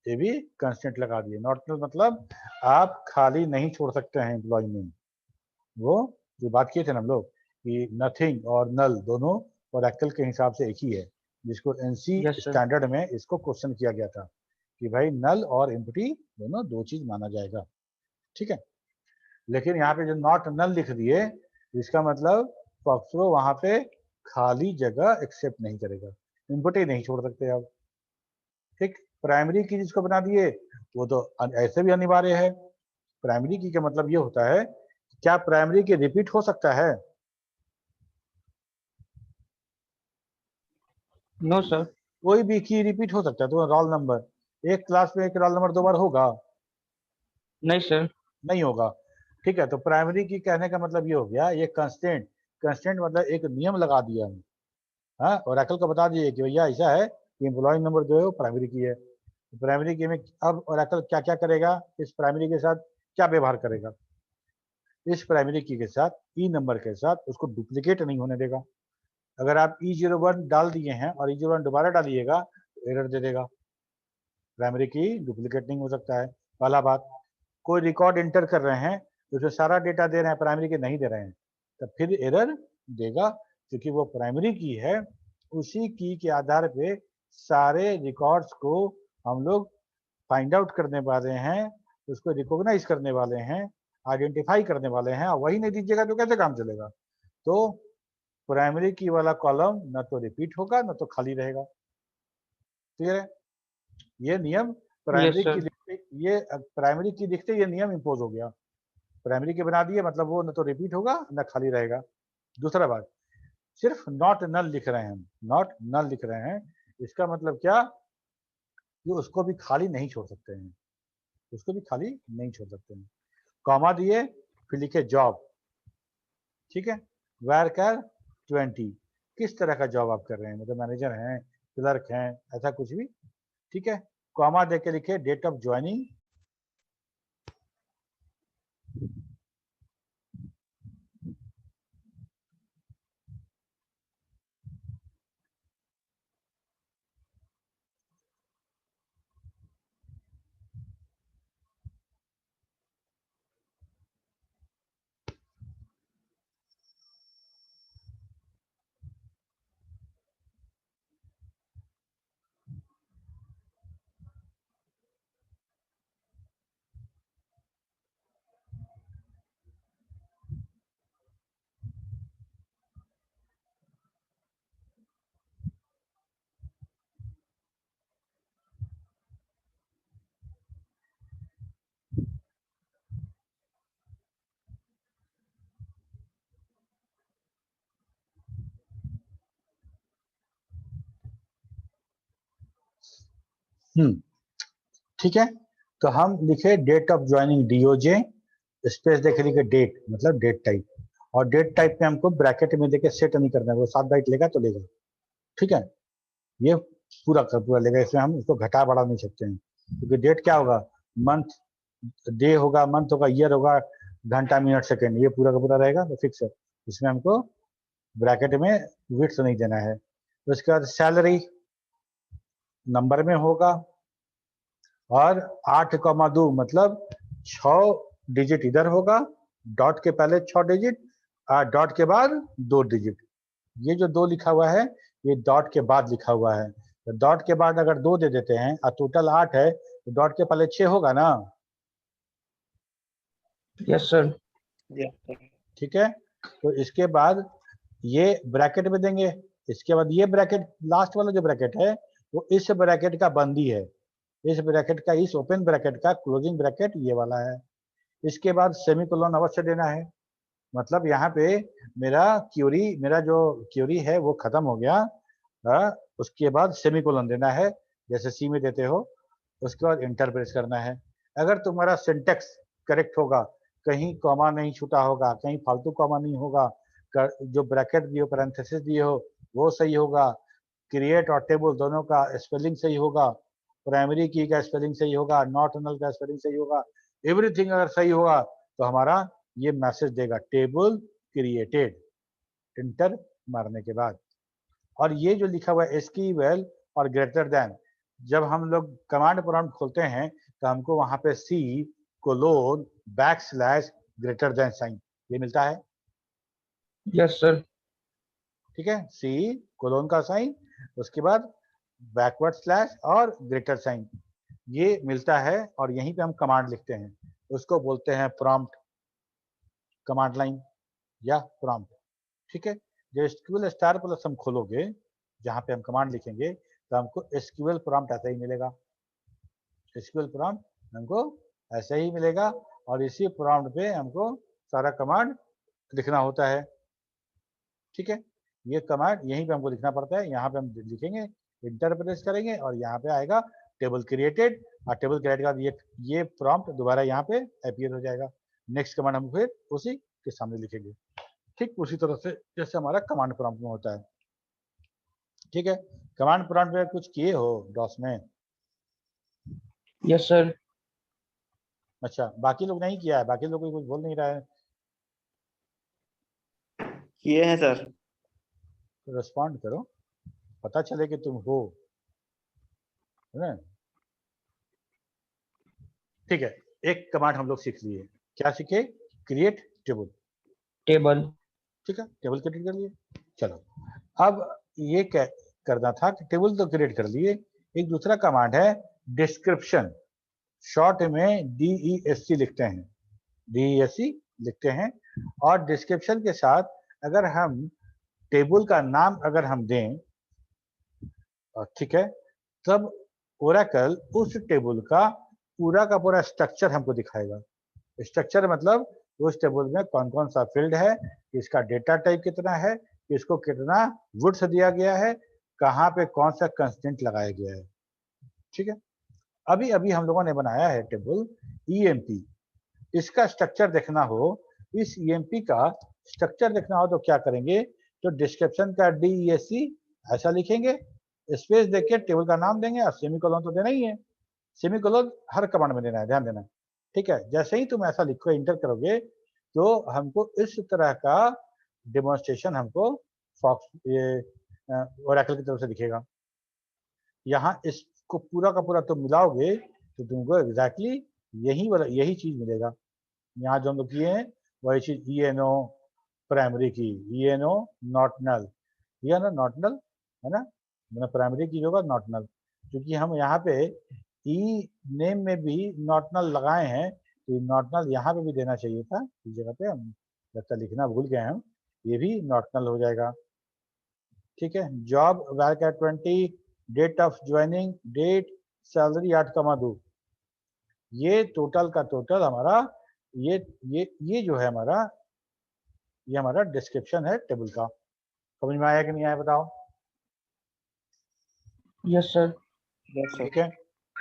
ये भी कंस्टेंट लगा दिए। नॉट नल मतलब आप खाली नहीं छोड़ सकते हैं एम्प्लॉय नेम, वो जो बात किए थे ना हम लोग कि नथिंग और नल दोनों ओरेकल के हिसाब से एक ही है, जिसको एनसी Yes, sir. स्टैंडर्ड में इसको क्वेश्चन किया गया था कि भाई नल और एम्प्टी दोनों दो चीज माना जाएगा। ठीक है, लेकिन यहाँ पे जो नॉट नल लिख दिए, इसका मतलब फॉक्सरो वहां पे खाली जगह एक्सेप्ट नहीं करेगा, एम्प्टी नहीं छोड़ सकते आप। ठीक, प्राइमरी की जिसको बना दिए वो तो ऐसे भी अनिवार्य है। प्राइमरी की का मतलब ये होता है, क्या प्राइमरी की रिपीट हो सकता है, नो सर। कोई भी की रिपीट हो सकता है, तो रोल नंबर, एक क्लास में एक रोल नंबर 2 बार होगा, नहीं सर। नहीं होगा। ठीक है, तो प्राइमरी की कहने का मतलब ये हो गया, ये कंस्टेंट, कंस्टेंट मतलब एक नियम लगा दिया हम, हाँ, ओरेकल को बता दिए कि भैया ऐसा है कि एम्प्लॉय नंबर जो है वो प्राइमरी की है। प्राइमरी की में अब ओरेकल क्या क्या करेगा, इस प्राइमरी के साथ क्या व्यवहार करेगा, इस प्राइमरी की के साथ ई नंबर के साथ उसको डुप्लीकेट नहीं होने देगा। अगर आप E01 डाल दिए हैं और E01 दोबारा डालिएगा तो एरर दे देगा, प्राइमरी की डुप्लीकेट नहीं हो सकता है। पहला बात, कोई रिकॉर्ड एंटर कर रहे हैं तो जो सारा डेटा दे रहे हैं प्राइमरी के नहीं दे रहे हैं, तब फिर एरर देगा, क्योंकि वो प्राइमरी की है, उसी की के आधार पे सारे रिकॉर्ड्स को हम लोग फाइंड आउट करने वाले हैं, उसको रिकॉग्नाइज करने वाले हैं, आइडेंटिफाई करने वाले हैं, और वही नहीं दीजिएगा तो कैसे काम चलेगा। तो प्राइमरी की वाला कॉलम न तो रिपीट होगा न तो खाली रहेगा। क्लियर है, ये नियम यस प्राइमरी की सर। लिखते, ये प्राइमरी की लिखते ये नियम इम्पोज हो गया, प्राइमरी के बना दिए, मतलब वो न तो रिपीट होगा न खाली रहेगा। दूसरा बात, सिर्फ नॉट नल लिख रहे हैं हम, नॉट नल लिख रहे हैं, इसका मतलब क्या, कि उसको भी खाली नहीं छोड़ सकते हैं, उसको भी खाली नहीं छोड़ सकते हैं। कॉमा दिए, फिर लिखे जॉब। ठीक है, वेर कैर 20, किस तरह का जॉब आप कर रहे हैं, मतलब मैनेजर हैं, क्लर्क हैं, ऐसा कुछ भी। ठीक है, कॉमा दे के लिखे डेट ऑफ ज्वाइनिंग, ठीक है, तो हम लिखे date of joining DOJ space देखे लिखे डेट, मतलब डेट टाइप, और डेट टाइप में हमको ब्रैकेट में देके सेट नहीं करना है, वो 7 बाइट लेगा तो लेगा। ठीक है, ये पूरा का पूरा लेगा, इसमें हम उसको घटा बढ़ा नहीं सकते हैं, क्योंकि डेट क्या होगा, मंथ, डे होगा, मंथ होगा, ईयर होगा, घंटा, मिनट, सेकेंड, ये पूरा का पूरा रहेगा, तो फिक्स है, इसमें हमको ब्रैकेट में विड्थ नहीं देना है। तो उसके बाद सैलरी नंबर में होगा, और 8,2 मतलब 6 डिजिट इधर होगा, डॉट के पहले 6 डिजिट, डॉट के बाद 2 डिजिट। ये जो 2 लिखा हुआ है ये डॉट के बाद लिखा हुआ है, तो डॉट के बाद अगर 2 दे देते हैं और टोटल 8 है तो डॉट के पहले 6 होगा ना। Yes sir. ठीक है, तो इसके बाद ये ब्रैकेट में देंगे, इसके बाद ये ब्रैकेट लास्ट वाला जो ब्रैकेट है वो इस ब्रैकेट का बंदी है, इस ब्रैकेट का, इस ओपन ब्रैकेट का क्लोजिंग ब्रैकेट ये वाला है। इसके बाद सेमीकोलन अवश्य देना है, मतलब यहाँ पे मेरा जो क्यूरी है वो खत्म हो गया, उसके बाद सेमीकोलन देना है जैसे सी में देते हो, उसके बाद इंटर प्रेस करना है। अगर तुम्हारा सिंटेक्स करेक्ट होगा, कहीं कॉमा नहीं छूटा होगा, कहीं फालतू कॉमा नहीं होगा, जो ब्रैकेट दिए हो, पैरेंथेसिस दिए हो वो सही होगा, क्रिएट और टेबल दोनों का स्पेलिंग सही होगा, प्राइमरी की का स्पेलिंग सही होगा, नॉट नल का स्पेलिंग सही होगा, एवरीथिंग अगर सही होगा तो हमारा ये मैसेज देगा टेबल क्रिएटेड, इंटर मारने के बाद। और ये जो लिखा हुआ है एसक्यूएल और ग्रेटर देन, जब हम लोग कमांड प्रॉम्प्ट खोलते हैं तो हमको वहां पे C colon backslash greater than sign ये मिलता है। Yes sir. ठीक है, सी कोलोन का साइन, उसके बाद बैकवर्ड स्लैश और ग्रेटर साइन ये मिलता है, और यहीं पे हम कमांड लिखते हैं, उसको बोलते हैं प्रॉम्प्ट, कमांड लाइन या प्रॉम्प्ट। ठीक है, जब एसक्यूएल स्टार प्लस हम खोलोगे जहां पे हम कमांड लिखेंगे तो हमको एसक्यूएल प्रॉम्प्ट ऐसा ही मिलेगा, एसक्यूएल प्रॉम्प्ट हमको ऐसे ही मिलेगा, और इसी प्रॉम्प्ट पे हमको सारा कमांड लिखना होता है। ठीक है, ये कमांड यहीं पे हमको लिखना पड़ता है, यहाँ पे हम लिखेंगे, इंटर प्रेस करेंगे और यहाँ पे आएगा टेबल क्रिएटेड, और टेबल क्रिएटेड के बाद ये प्रॉम्प्ट दोबारा यहाँ पे अपीयर हो जाएगा। नेक्स्ट कमांड हम फिर उसी के सामने लिखेंगे, ठीक उसी तरह से जैसे हमारा कमांड प्रॉम्प्ट में होता है। ठीक है, कमांड प्रॉम्प्ट में कुछ किए हो डॉस में? Yes sir. अच्छा, बाकी लोग नहीं किया है, बाकी लोग कुछ बोल नहीं रहा है, किए हैं सर। तो रिस्पॉन्ड करो, पता चले कि तुम हो, है ना। ठीक है, एक कमांड हम लोग सीख लिए, क्या सीखे? Create table. टेबल। ठीक है, टेबल क्रिएट कर लिए। चलो, अब ये क्या करना था कि टेबल तो क्रिएट कर लिए, एक दूसरा कमांड है डिस्क्रिप्शन, शॉर्ट में DESC लिखते हैं, DESC लिखते हैं, और डिस्क्रिप्शन के साथ अगर हम टेबल का नाम अगर हम दें, ठीक है, तब ओरेकल उस टेबल का पूरा स्ट्रक्चर हमको दिखाएगा। स्ट्रक्चर मतलब उस टेबल में कौन कौन सा फील्ड है, इसका डेटा टाइप कितना है, इसको कितना विड्थ दिया गया है, कहाँ पे कौन सा कंस्टेंट लगाया गया है। ठीक है, अभी अभी हम लोगों ने बनाया है टेबल EMP, इसका स्ट्रक्चर देखना हो, इस EMP का स्ट्रक्चर देखना हो तो क्या करेंगे, तो डिस्क्रिप्शन का DESC ऐसा लिखेंगे, स्पेस देके टेबल का नाम देंगे, और सेमीकोलन तो देना ही है, सेमीकोलन हर कमांड में देना है, ध्यान देना। ठीक है, जैसे ही तुम ऐसा लिखो इंटर करोगे तो हमको इस तरह का डेमोन्स्ट्रेशन हमको फॉक्स ओरेकल की तरफ से दिखेगा। यहाँ इसको पूरा का पूरा तुम मिलाओगे तो तुमको एग्जैक्टली यही चीज मिलेगा। यहाँ जो हम लोग किए हैं वही चीज, ENO primary key, ENO not null, ENO not null है ना, मैंने प्राइमरी की होगा नॉट नल, क्योंकि हम यहाँ पे ई नेम में भी नॉट नल लगाए हैं, तो नॉट नल यहाँ पे भी देना चाहिए था, इस जगह पे हम लगता लिखना भूल गए हम, ये भी नॉट नल हो जाएगा। ठीक है, job value 20, date of joining, date, salary 8,2, ये टोटल का टोटल हमारा ये जो है हमारा, ये हमारा डिस्क्रिप्शन है टेबल का। समझ में आया कि नहीं आया बताओ? Yes sir. ठीक है,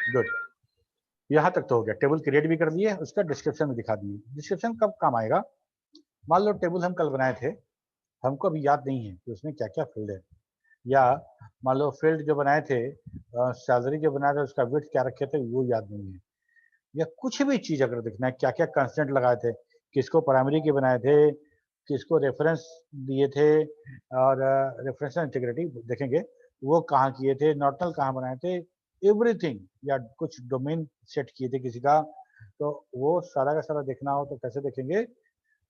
गुड, यहाँ तक तो हो गया। टेबल क्रिएट भी कर दिए, उसका डिस्क्रिप्शन भी दिखा दिए। डिस्क्रिप्शन कब काम आएगा? मान लो टेबल हम कल बनाए थे, हमको अभी याद नहीं है कि उसमें क्या क्या फील्ड है, या मान लो फील्ड जो बनाए थे, सैलरी जो बनाए थे उसका विड्थ क्या रखे थे वो याद नहीं है, या कुछ भी चीज अगर देखना है, क्या क्या कंस्टेंट लगाए थे, किसको प्राइमरी के बनाए थे, किसको रेफरेंस दिए थे, और रेफरेंस इंटीग्रिटी देखेंगे वो कहाँ किए थे, नॉर्टनल कहाँ बनाए थे, एवरीथिंग, या कुछ डोमेन सेट किए थे किसी का, तो वो सारा का सारा देखना हो तो कैसे देखेंगे?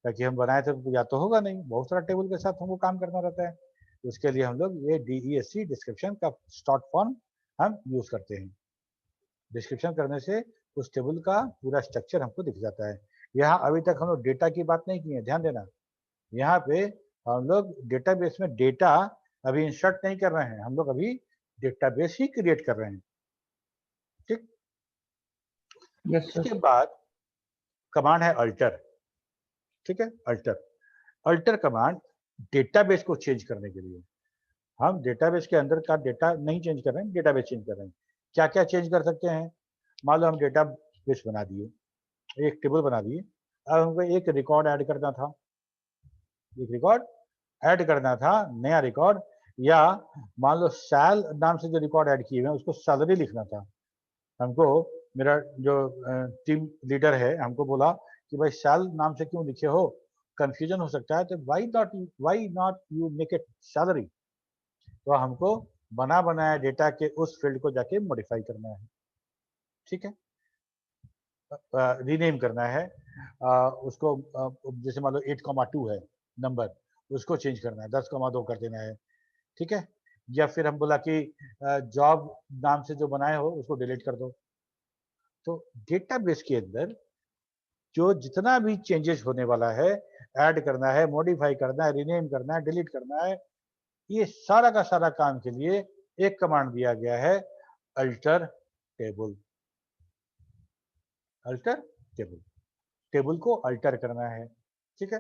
ताकि हम बनाए थे तो या तो होगा नहीं, बहुत सारा टेबल के साथ हमको काम करना रहता है। उसके लिए हम लोग ये DESC डिस्क्रिप्शन का शॉर्ट फॉर्म हम यूज करते हैं। डिस्क्रिप्शन करने से उस टेबल का पूरा स्ट्रक्चर हमको दिख जाता है। यहाँ अभी तक हम लोग डेटा की बात नहीं की है, ध्यान देना। यहाँ पे हम लोग डेटाबेस में डेटा अभी इंसर्ट नहीं कर रहे हैं, हम लोग अभी डेटाबेस ही क्रिएट कर रहे हैं। ठीक, यस सर। इसके बाद कमांड है अल्टर। ठीक है, अल्टर, अल्टर कमांड डेटाबेस को चेंज करने के लिए। हम डेटाबेस के अंदर का डेटा नहीं चेंज कर रहे हैं, डेटाबेस चेंज कर रहे हैं। क्या क्या चेंज कर सकते हैं? मान लो हम डेटाबेस बना दिए, एक टेबल बना दिए, अब हमको एक रिकॉर्ड ऐड करना था, एक रिकॉर्ड ऐड करना था, नया रिकॉर्ड, या मान लो सैल नाम से जो रिकॉर्ड ऐड किए हुए हैं उसको सैलरी लिखना था। हमको मेरा जो टीम लीडर है हमको बोला कि भाई सैल नाम से क्यों लिखे हो, कंफ्यूजन हो सकता है, तो why not you make it salary. तो हमको बना बनाया डेटा के उस फील्ड को जाके मॉडिफाई करना है। ठीक है, रीनेम करना है, उसको जैसे मान लो 8,2 है नंबर, उसको चेंज करना है, 10,2 कर देना है। ठीक है, या फिर हम बोला कि जॉब नाम से जो बनाए हो उसको डिलीट कर दो। तो डेटाबेस के अंदर जो जितना भी चेंजेस होने वाला है, ऐड करना है, मॉडिफाई करना है, रीनेम करना है, डिलीट करना है, ये सारा का सारा काम के लिए एक कमांड दिया गया है, alter table. Alter table, table को अल्टर करना है। ठीक है,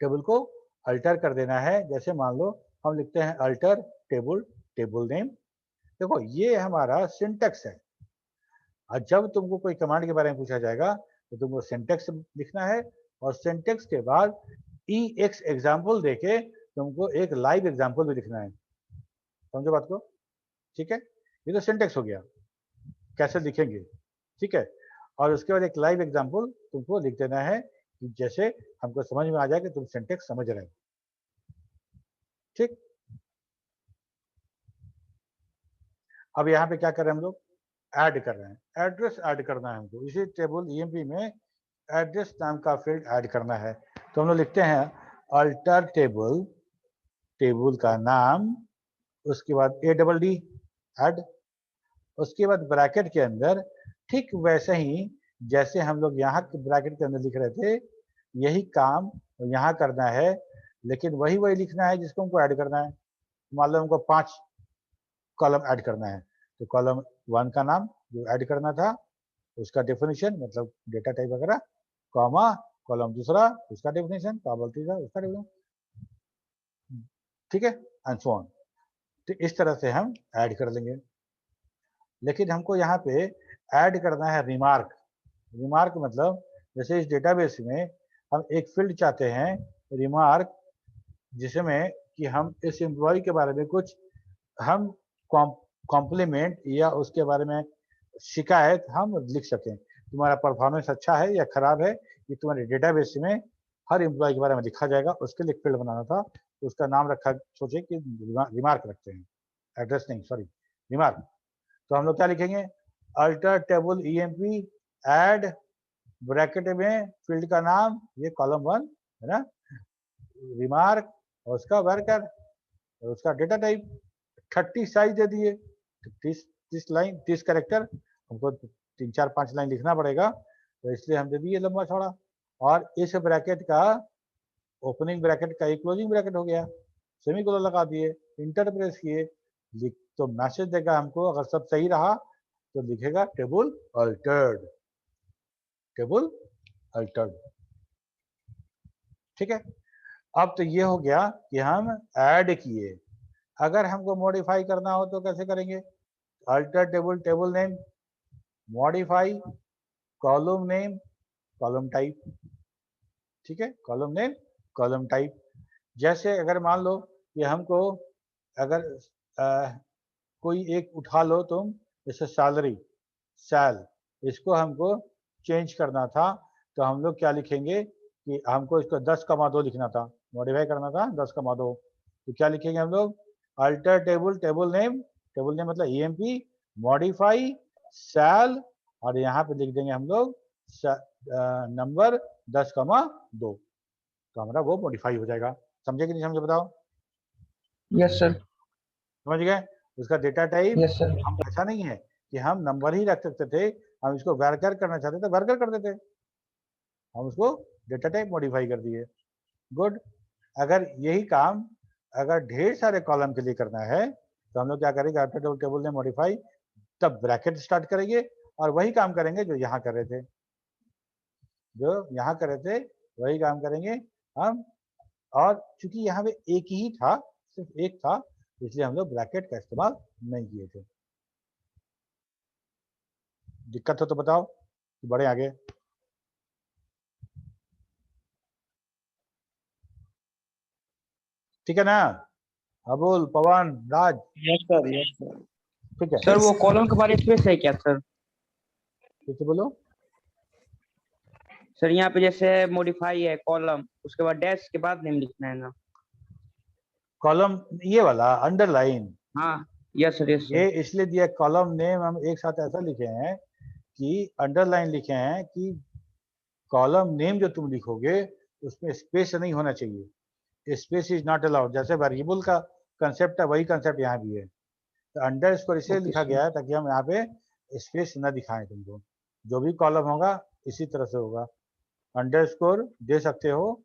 टेबल को अल्टर कर देना है। जैसे मान लो हम लिखते हैं अल्टर टेबल, टेबल नेम। देखो ये हमारा सिंटेक्स है, और जब तुमको कोई कमांड के बारे में पूछा जाएगा तो तुमको सिंटेक्स लिखना है, और सिंटेक्स के बाद EX एग्जाम्पल देके तुमको एक लाइव एग्जाम्पल भी लिखना है। समझो बात को? ठीक है, ये तो सिंटेक्स हो गया, कैसे लिखेंगे। ठीक है, और उसके बाद एक लाइव एग्जाम्पल तुमको लिख देना है कि जैसे हमको समझ में आ जाए कि तुम सिंटेक्स समझ रहे हो। ठीक, अब यहाँ पे क्या कर रहे हैं हम लोग? ऐड कर रहे हैं, एड्रेस ऐड करना है हमको। इसी टेबल EMP में एड्रेस नाम का फील्ड ऐड करना है। तो हम लोग लिखते हैं अल्टर टेबल, टेबल का नाम, उसके बाद ADD ऐड, उसके बाद ब्रैकेट के अंदर ठीक वैसे ही जैसे हम लोग यहाँ के ब्रैकेट के अंदर लिख रहे थे, यही काम यहाँ करना है, लेकिन वही वही लिखना है जिसको हमको ऐड करना है। मान लो हमको 5 कॉलम ऐड करना है, तो कॉलम 1 का नाम जो ऐड करना था उसका डेफिनेशन, मतलब डेटा टाइप वगैरह, कॉमा कॉलम दूसरा उसका डेफिनेशन, कॉलम तीसरा उसका डेफिनेशन। ठीक है, एंड सो ऑन। तो इस तरह से हम ऐड कर लेंगे। लेकिन हमको यहाँ पे ऐड करना है रिमार्क। रिमार्क मतलब जैसे इस डेटाबेस में हम एक फील्ड चाहते हैं रिमार्क, जिसमें कि हम इस एम्प्लॉय के बारे में कुछ हम कॉम्प्लीमेंट या उसके बारे में शिकायत हम लिख सकें। तुम्हारा परफॉर्मेंस अच्छा है या खराब है, ये तुम्हारे डेटाबेस में हर एम्प्लॉय के बारे में लिखा जाएगा। उसके लिए फील्ड बनाना था, तो उसका नाम रखा, सोचे कि रिमार्क रखते हैं, एड्रेस नहीं, सॉरी, रिमार्क। तो हम लोग क्या लिखेंगे? Alter table EMP add, bracket में फील्ड का नाम, ये कॉलम 1 है ना, रिमार्क, और उसका वर्कर, और उसका डेटा टाइप, 30 साइज दे दिए, 30 लाइन, 30 कैरेक्टर, हमको 3-4-5 लाइन लिखना पड़ेगा, तो इसलिए हम दे दिए लंबा चौड़ा। और इस ब्रैकेट का ओपनिंग ब्रैकेट का एक क्लोजिंग ब्रैकेट हो गया, सेमीकोलन लगा दिए, इंटर प्रेस किए, तो मैसेज देगा हमको। अगर सब सही रहा तो लिखेगा टेबल अल्टर्ड, टेबल अल्टर्ड। ठीक है, अब तो ये हो गया कि हम ऐड किए। अगर हमको मॉडिफाई करना हो तो कैसे करेंगे? Alter table name, modify column name, column type. ठीक है, कॉलम नेम, कॉलम टाइप। जैसे अगर मान लो कि हमको अगर कोई एक उठा लो तुम, जैसे सैलरी, सैल, इसको हमको चेंज करना था, तो हम लोग क्या लिखेंगे कि हमको इसको 10,2 लिखना था, मॉडिफाई करना था 10,2, तो क्या लिखेंगे हम लोग, अल्टर टेबल नेम मतलब EMP, मॉडिफाई सैल, और यहाँ पे लिख देंगे हम लोग नंबर 10,2, तो हमारा वो मॉडिफाई हो जाएगा। समझे कि नहीं समझे बताओ? Yes sir. समझ गए? उसका डेटा टाइप यस सर। हम ऐसा नहीं है कि हम नंबर ही रख सकते थे, हम इसको वर्कर करना चाहते थे वर्कर कर देते, हम उसको डेटा टाइप मॉडिफाई कर दिए। गुड। अगर यही काम अगर ढेर सारे कॉलम के लिए करना है तो हम लोग क्या करेंगे, आफ्टर टेबल ने मॉडिफाई, तब ब्रैकेट स्टार्ट करेंगे और वही काम करेंगे जो यहाँ कर रहे थे, जो यहाँ कर रहे थे वही काम करेंगे हम। और चूंकि यहाँ पे एक ही था, सिर्फ एक था, इसलिए हम लोग ब्रैकेट का इस्तेमाल नहीं किए थे। दिक्कत हो तो बताओ, बढ़े आगे। ठीक है ना? अबुल, पवन, राज, यस सर, यस सर। ठीक है, सर वो कॉलम के बारे में है क्या सर? फिर से बोलो। सर यहाँ पे जैसे मॉडिफाई है कॉलम, उसके बाद डैश के बाद नेम लिखना है ना? कॉलम ये वाला अंडरलाइन, हाँ यस सर, यस ये सर। इसलिए दिया कॉलम नेम हम एक साथ ऐसा लिखे हैं कि अंडरलाइन लिखे हैं कि कॉलम नेम जो तुम लिखोगे उसमें स्पेस नहीं होना चाहिए, स्पेस इज नॉट अलाउड। जैसे वेरिएबल का कंसेप्ट है वही कंसेप्ट यहाँ भी है, तो अंडर स्कोर इसलिए ओके लिखा सर। गया है ताकि हम यहाँ पे स्पेस न दिखाएं तुमको। जो भी कॉलम होगा इसी तरह से होगा, अंडर स्कोर दे सकते हो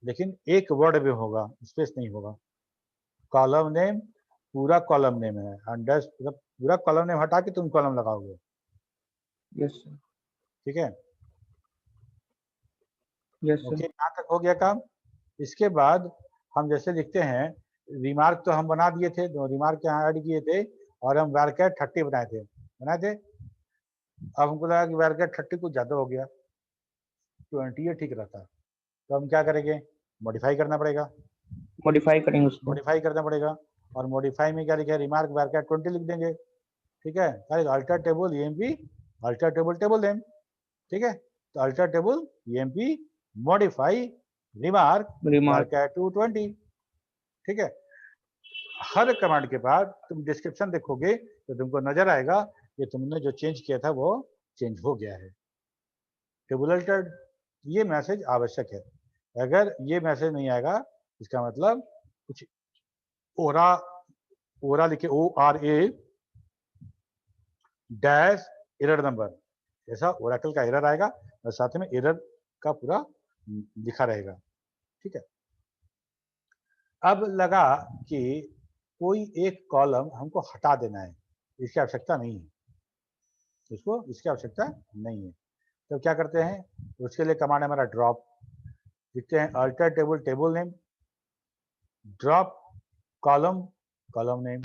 लेकिन एक वर्ड में होगा, स्पेस नहीं होगा। कॉलम नेम पूरा कॉलम नेम है, अंडर पूरा कॉलम नेम हटा के तुम कॉलम लगाओगे। Yes sir. ठीक है, यस ओके, सर। यहाँ तक हो गया काम। इसके बाद हम जैसे लिखते हैं, रिमार्क तो हम बना दिए थे, दो रिमार्क यहाँ ऐड किए थे और हम वारकैट 30 बनाए थे। अब हमको लगा कि वारकैट 30 कुछ ज़्यादा हो गया, 20 ठीक रहता, तो हम क्या करेंगे, मॉडिफाई करना पड़ेगा, मॉडिफाई करेंगे उसको। मॉडिफाई करना पड़ेगा। और मॉडिफाई में क्या लिखा है, रिमार्क वारकैट 20 लिख देंगे। ठीक है, alter table EMP alter table name. ठीक है, तो alter table EMP modify remark remark. वारकैट 220। ठीक है, हर कमांड के बाद तुम डिस्क्रिप्शन देखोगे तो तुमको नजर आएगा कि तुमने जो चेंज किया था वो चेंज हो गया है। टेबल अल्टर्ड, ये मैसेज आवश्यक है। अगर ये मैसेज नहीं आएगा इसका मतलब कुछ ओरा ओरा लिखे ORA डैश एरर नंबर, ऐसा ओरेकल का एरर आएगा और साथ में एरर का पूरा लिखा रहेगा। ठीक है, अब लगा कि कोई एक कॉलम हमको हटा देना है, इसकी आवश्यकता नहीं है, इसकी आवश्यकता नहीं है, तो क्या करते हैं, उसके लिए कमांड है हमारा ड्रॉप। लिखते हैं alter table name drop column name.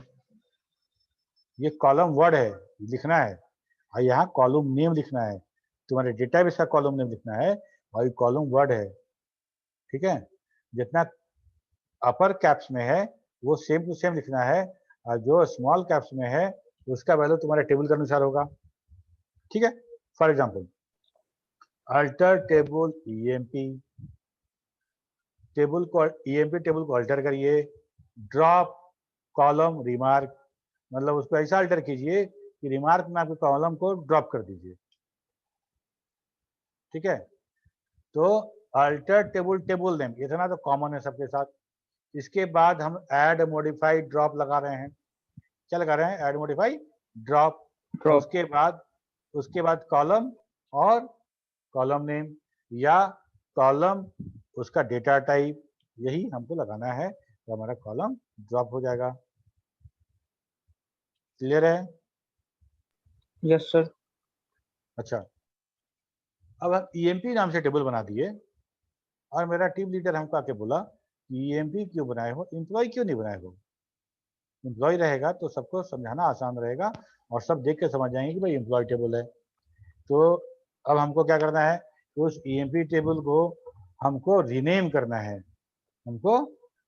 ये कॉलम वर्ड है, लिखना है, और यहाँ कॉलम नेम लिखना है, तुम्हारे डेटाबेस का कॉलम नेम लिखना है और ये कॉलम वर्ड है। ठीक है, जितना अपर कैप्स में है वो सेम टू सेम लिखना है, और जो स्मॉल कैप्स में है उसका वैल्यू तुम्हारे टेबल के अनुसार होगा। ठीक है, for example alter table EMP, table को EMP टेबल को अल्टर करिए, ड्रॉप कॉलम रिमार्क, मतलब उसको ऐसा अल्टर कीजिए कि रिमार्क में आपके कॉलम को ड्रॉप कर दीजिए। ठीक है, तो अल्टर टेबल नेम इतना तो कॉमन है सबके साथ। इसके बाद हम ऐड मॉडिफाई ड्रॉप लगा रहे हैं, क्या लगा रहे हैं, ऐड मॉडिफाई ड्रॉप। उसके बाद कॉलम और कॉलम नेम या कॉलम उसका डेटा टाइप, यही हमको लगाना है, तो हमारा कॉलम ड्रॉप हो जाएगा। क्लियर है? Yes sir. अच्छा, अब हम EMP नाम से टेबल बना दिए और मेरा टीम लीडर हमको आके बोला कि EMP क्यों बनाए हो, एम्प्लॉय क्यों नहीं बनाए हो। एम्प्लॉय रहेगा तो सबको समझाना आसान रहेगा और सब देख के समझ जाएंगे कि भाई एम्प्लॉय टेबल है। तो अब हमको क्या करना है, उस ईएमपी टेबल को हमको रीनेम करना है, हमको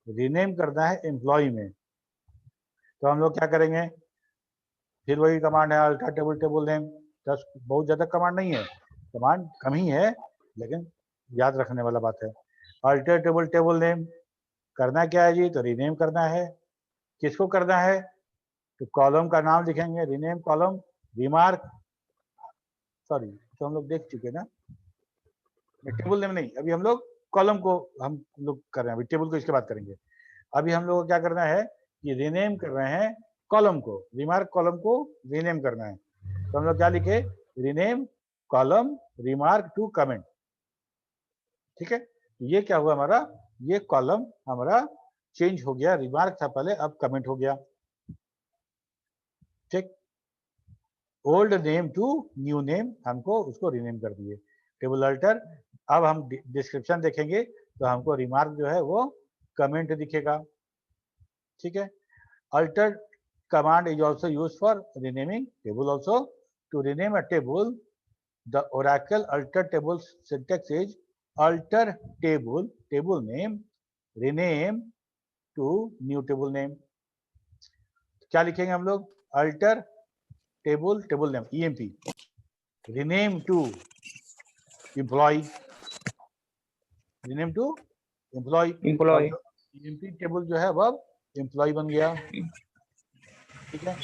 रीनेम करना है एम्प्लॉय में। तो हम लोग क्या करेंगे, फिर वही कमांड है अल्टर टेबल टेबल नेम। बहुत ज़्यादा कमांड नहीं है, कमांड कम ही है, लेकिन याद रखने वाला बात है। अल्टर टेबल टेबल नेम करना क्या है जी, तो रीनेम करना है। किसको करना है, तो कॉलम का नाम लिखेंगे, रीनेम कॉलम रिमार्क, सॉरी तो हम लोग देख चुके ना, टेबल नेम नहीं, अभी हम लोग कॉलम को हम लोग कर रहे हैं, अभी टेबल को इसके बाद करेंगे। अभी हम लोग को क्या करना है कि रीनेम कर रहे हैं कॉलम को, रिमार्क कॉलम को रीनेम करना है। तो हम लोग क्या लिखे, rename column remark to comment. ठीक है, ये क्या हुआ हमारा, ये कॉलम हमारा चेंज हो गया, रिमार्क था पहले अब कमेंट हो गया। ठीक, old name to new name, हमको उसको रीनेम कर दिए टेबल अल्टर। अब हम डिस्क्रिप्शन देखेंगे तो हमको रिमार्क जो है वो कमेंट दिखेगा। ठीक है, alter command is also used for renaming table also. To rename a table, the Oracle alter table syntax is alter table table name rename to new table name. क्या लिखेंगे हम लोग, alter table table name emp rename to employee, rename to employee emp table जो है अब employ बन गया। ठीक है,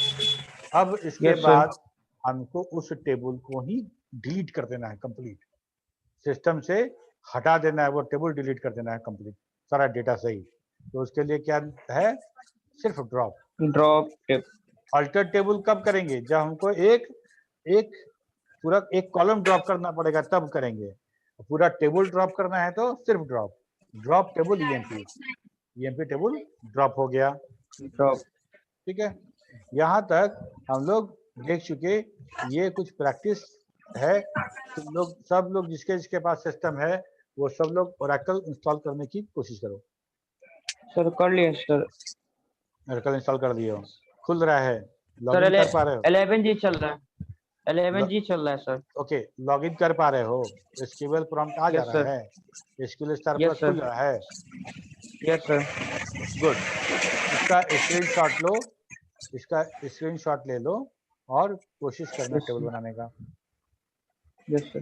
अब इसके बाद हमको उस टेबल को ही डिलीट कर देना है, कंप्लीट सिस्टम से हटा देना है, वो टेबल डिलीट कर देना है कंप्लीट, सारा डेटा सही। तो उसके लिए क्या है, सिर्फ ड्रॉप। अल्टर टेबल कब करेंगे, जब हमको एक पूरा एक कॉलम ड्रॉप करना पड़ेगा तब करेंगे। पूरा टेबल ड्रॉप करना है तो सिर्फ drop table EMP table drop हो गया। ठीक है, यहाँ तक हम लोग देख चुके, ये कुछ प्रैक्टिस है। तुम लोग सब लोग जिसके पास सिस्टम है वो सब लोग ओरेकल इंस्टॉल करने की कोशिश करो। सर कर लिया सर, ओरेकल इंस्टॉल कर दिए हो, खुल रहा है, सर लॉगिन कर पा रहे हो? 11G चल रहा है, 11G चल रहा है सर। ओके, लॉगिन कर पा रहे हो, एसक्यूएल प्रॉम्प्ट आ जा रहा है, एसक्यूएल स्टार प्लस खुल रहा है? Yes sir. गुड, इसका स्क्रीनशॉट लो, इसका स्क्रीनशॉट ले लो और कोशिश करना टेबल बनाने का। Yes sir.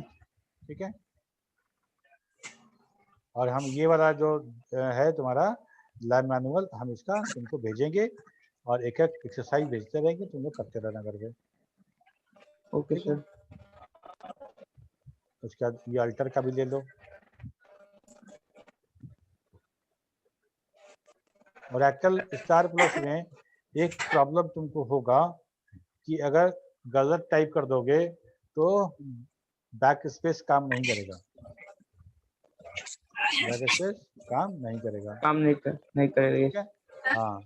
ठीक है, और हम ये वाला जो है तुम्हारा लैब मैनुअल, हम इसका तुमको भेजेंगे और एक एक एक्सरसाइज भेजते रहेंगे, तुम लोग करते रहना करके। Okay sir. उसके बाद ये अल्टर का भी ले लो। ओरेकल स्टार प्लस में एक प्रॉब्लम तुमको होगा कि अगर गलत टाइप कर दोगे तो बैक स्पेस काम नहीं करेगा, बैक स्पेस काम नहीं करेगा, नहीं करेगा। ठीक है, हाँ।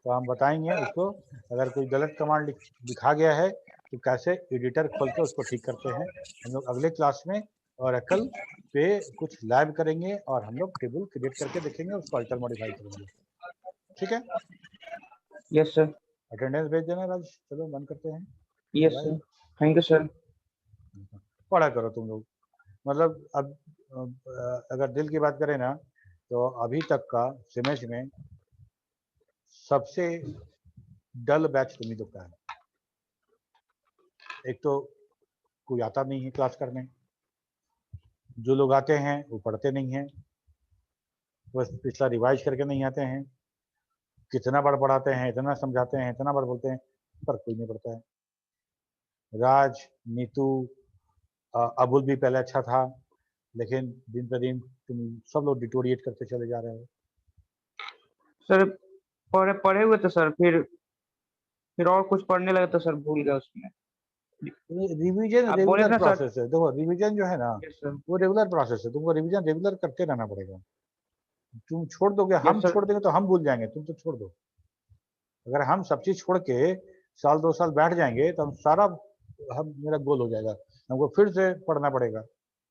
तो हम बताएंगे उसको, अगर कोई गलत कमांड लिखा गया है तो कैसे एडिटर खोल के उसको ठीक करते हैं। हम लोग अगले क्लास में ओरेकल पे कुछ लैब करेंगे और हम लोग टेबल क्रिएट करके देखेंगे, उसको अल्टर मॉडिफाई करेंगे। ठीक है, यस सर। अटेंडेंस भेज देना राज, चलो बंद करते हैं। Yes sir, thank you sir. पढ़ा करो तुम लोग, मतलब अब अगर दिल की बात करें ना तो अभी तक का सेमेस्टर में सबसे डल बैच तुम ही लोग का है। एक तो कोई आता नहीं है क्लास करने, जो लोग आते हैं वो पढ़ते नहीं हैं, बस पिछला रिवाइज करके नहीं आते हैं, कितना बार पढ़ाते हैं, इतना समझाते हैं, इतना बार बोलते हैं, पर कोई नहीं पढ़ता है। राज, नीतू, अबुल भी पहले अच्छा था, लेकिन दिन पर दिन तुम सब लोग डिटोरिएट करते चले जा रहे हो। सर पढ़े हुए तो सर, फिर और कुछ पढ़ने लगे तो सर भूल गए उसमें। रिवीजन रेगुलर प्रोसेस है, देखो रिवीजन जो है ना वो रेगुलर प्रोसेस है, तुमको रिवीजन रेगुलर करते रहना पड़ेगा। तुम छोड़ दोगे, हम छोड़ देंगे तो हम भूल जाएंगे, तुम तो छोड़ दो। अगर हम सब चीज छोड़ के साल 2 साल बैठ जाएंगे तो हम मेरा गोल हो जाएगा, हमको फिर से पढ़ना पड़ेगा।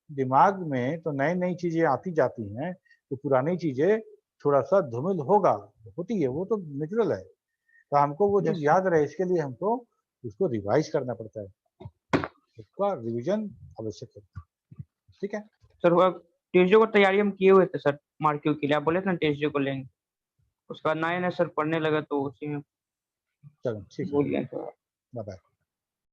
दिमाग में तो नई नई चीजें आती जाती हैं, तो पुरानी चीजें थोड़ा सा धूमिल होगा, होती है, वो तो नेचुरल है। तो हमको वो Yes, चीज याद रहे, इसके लिए हमको उसको रिवाइज करना पड़ता है, उसका रिवीजन आवश्यक है। ठीक है, सर वो ट्यूसडे को तैयारी हम किए हुए थे सर, मार्क्यू के लिए आप बोले थे ना ट्यूसडे को लेंगे, उसका नया नया सर पढ़ने लगा तो उसी में चलो ठीक है, भूल गए थोड़ा। Bye bye.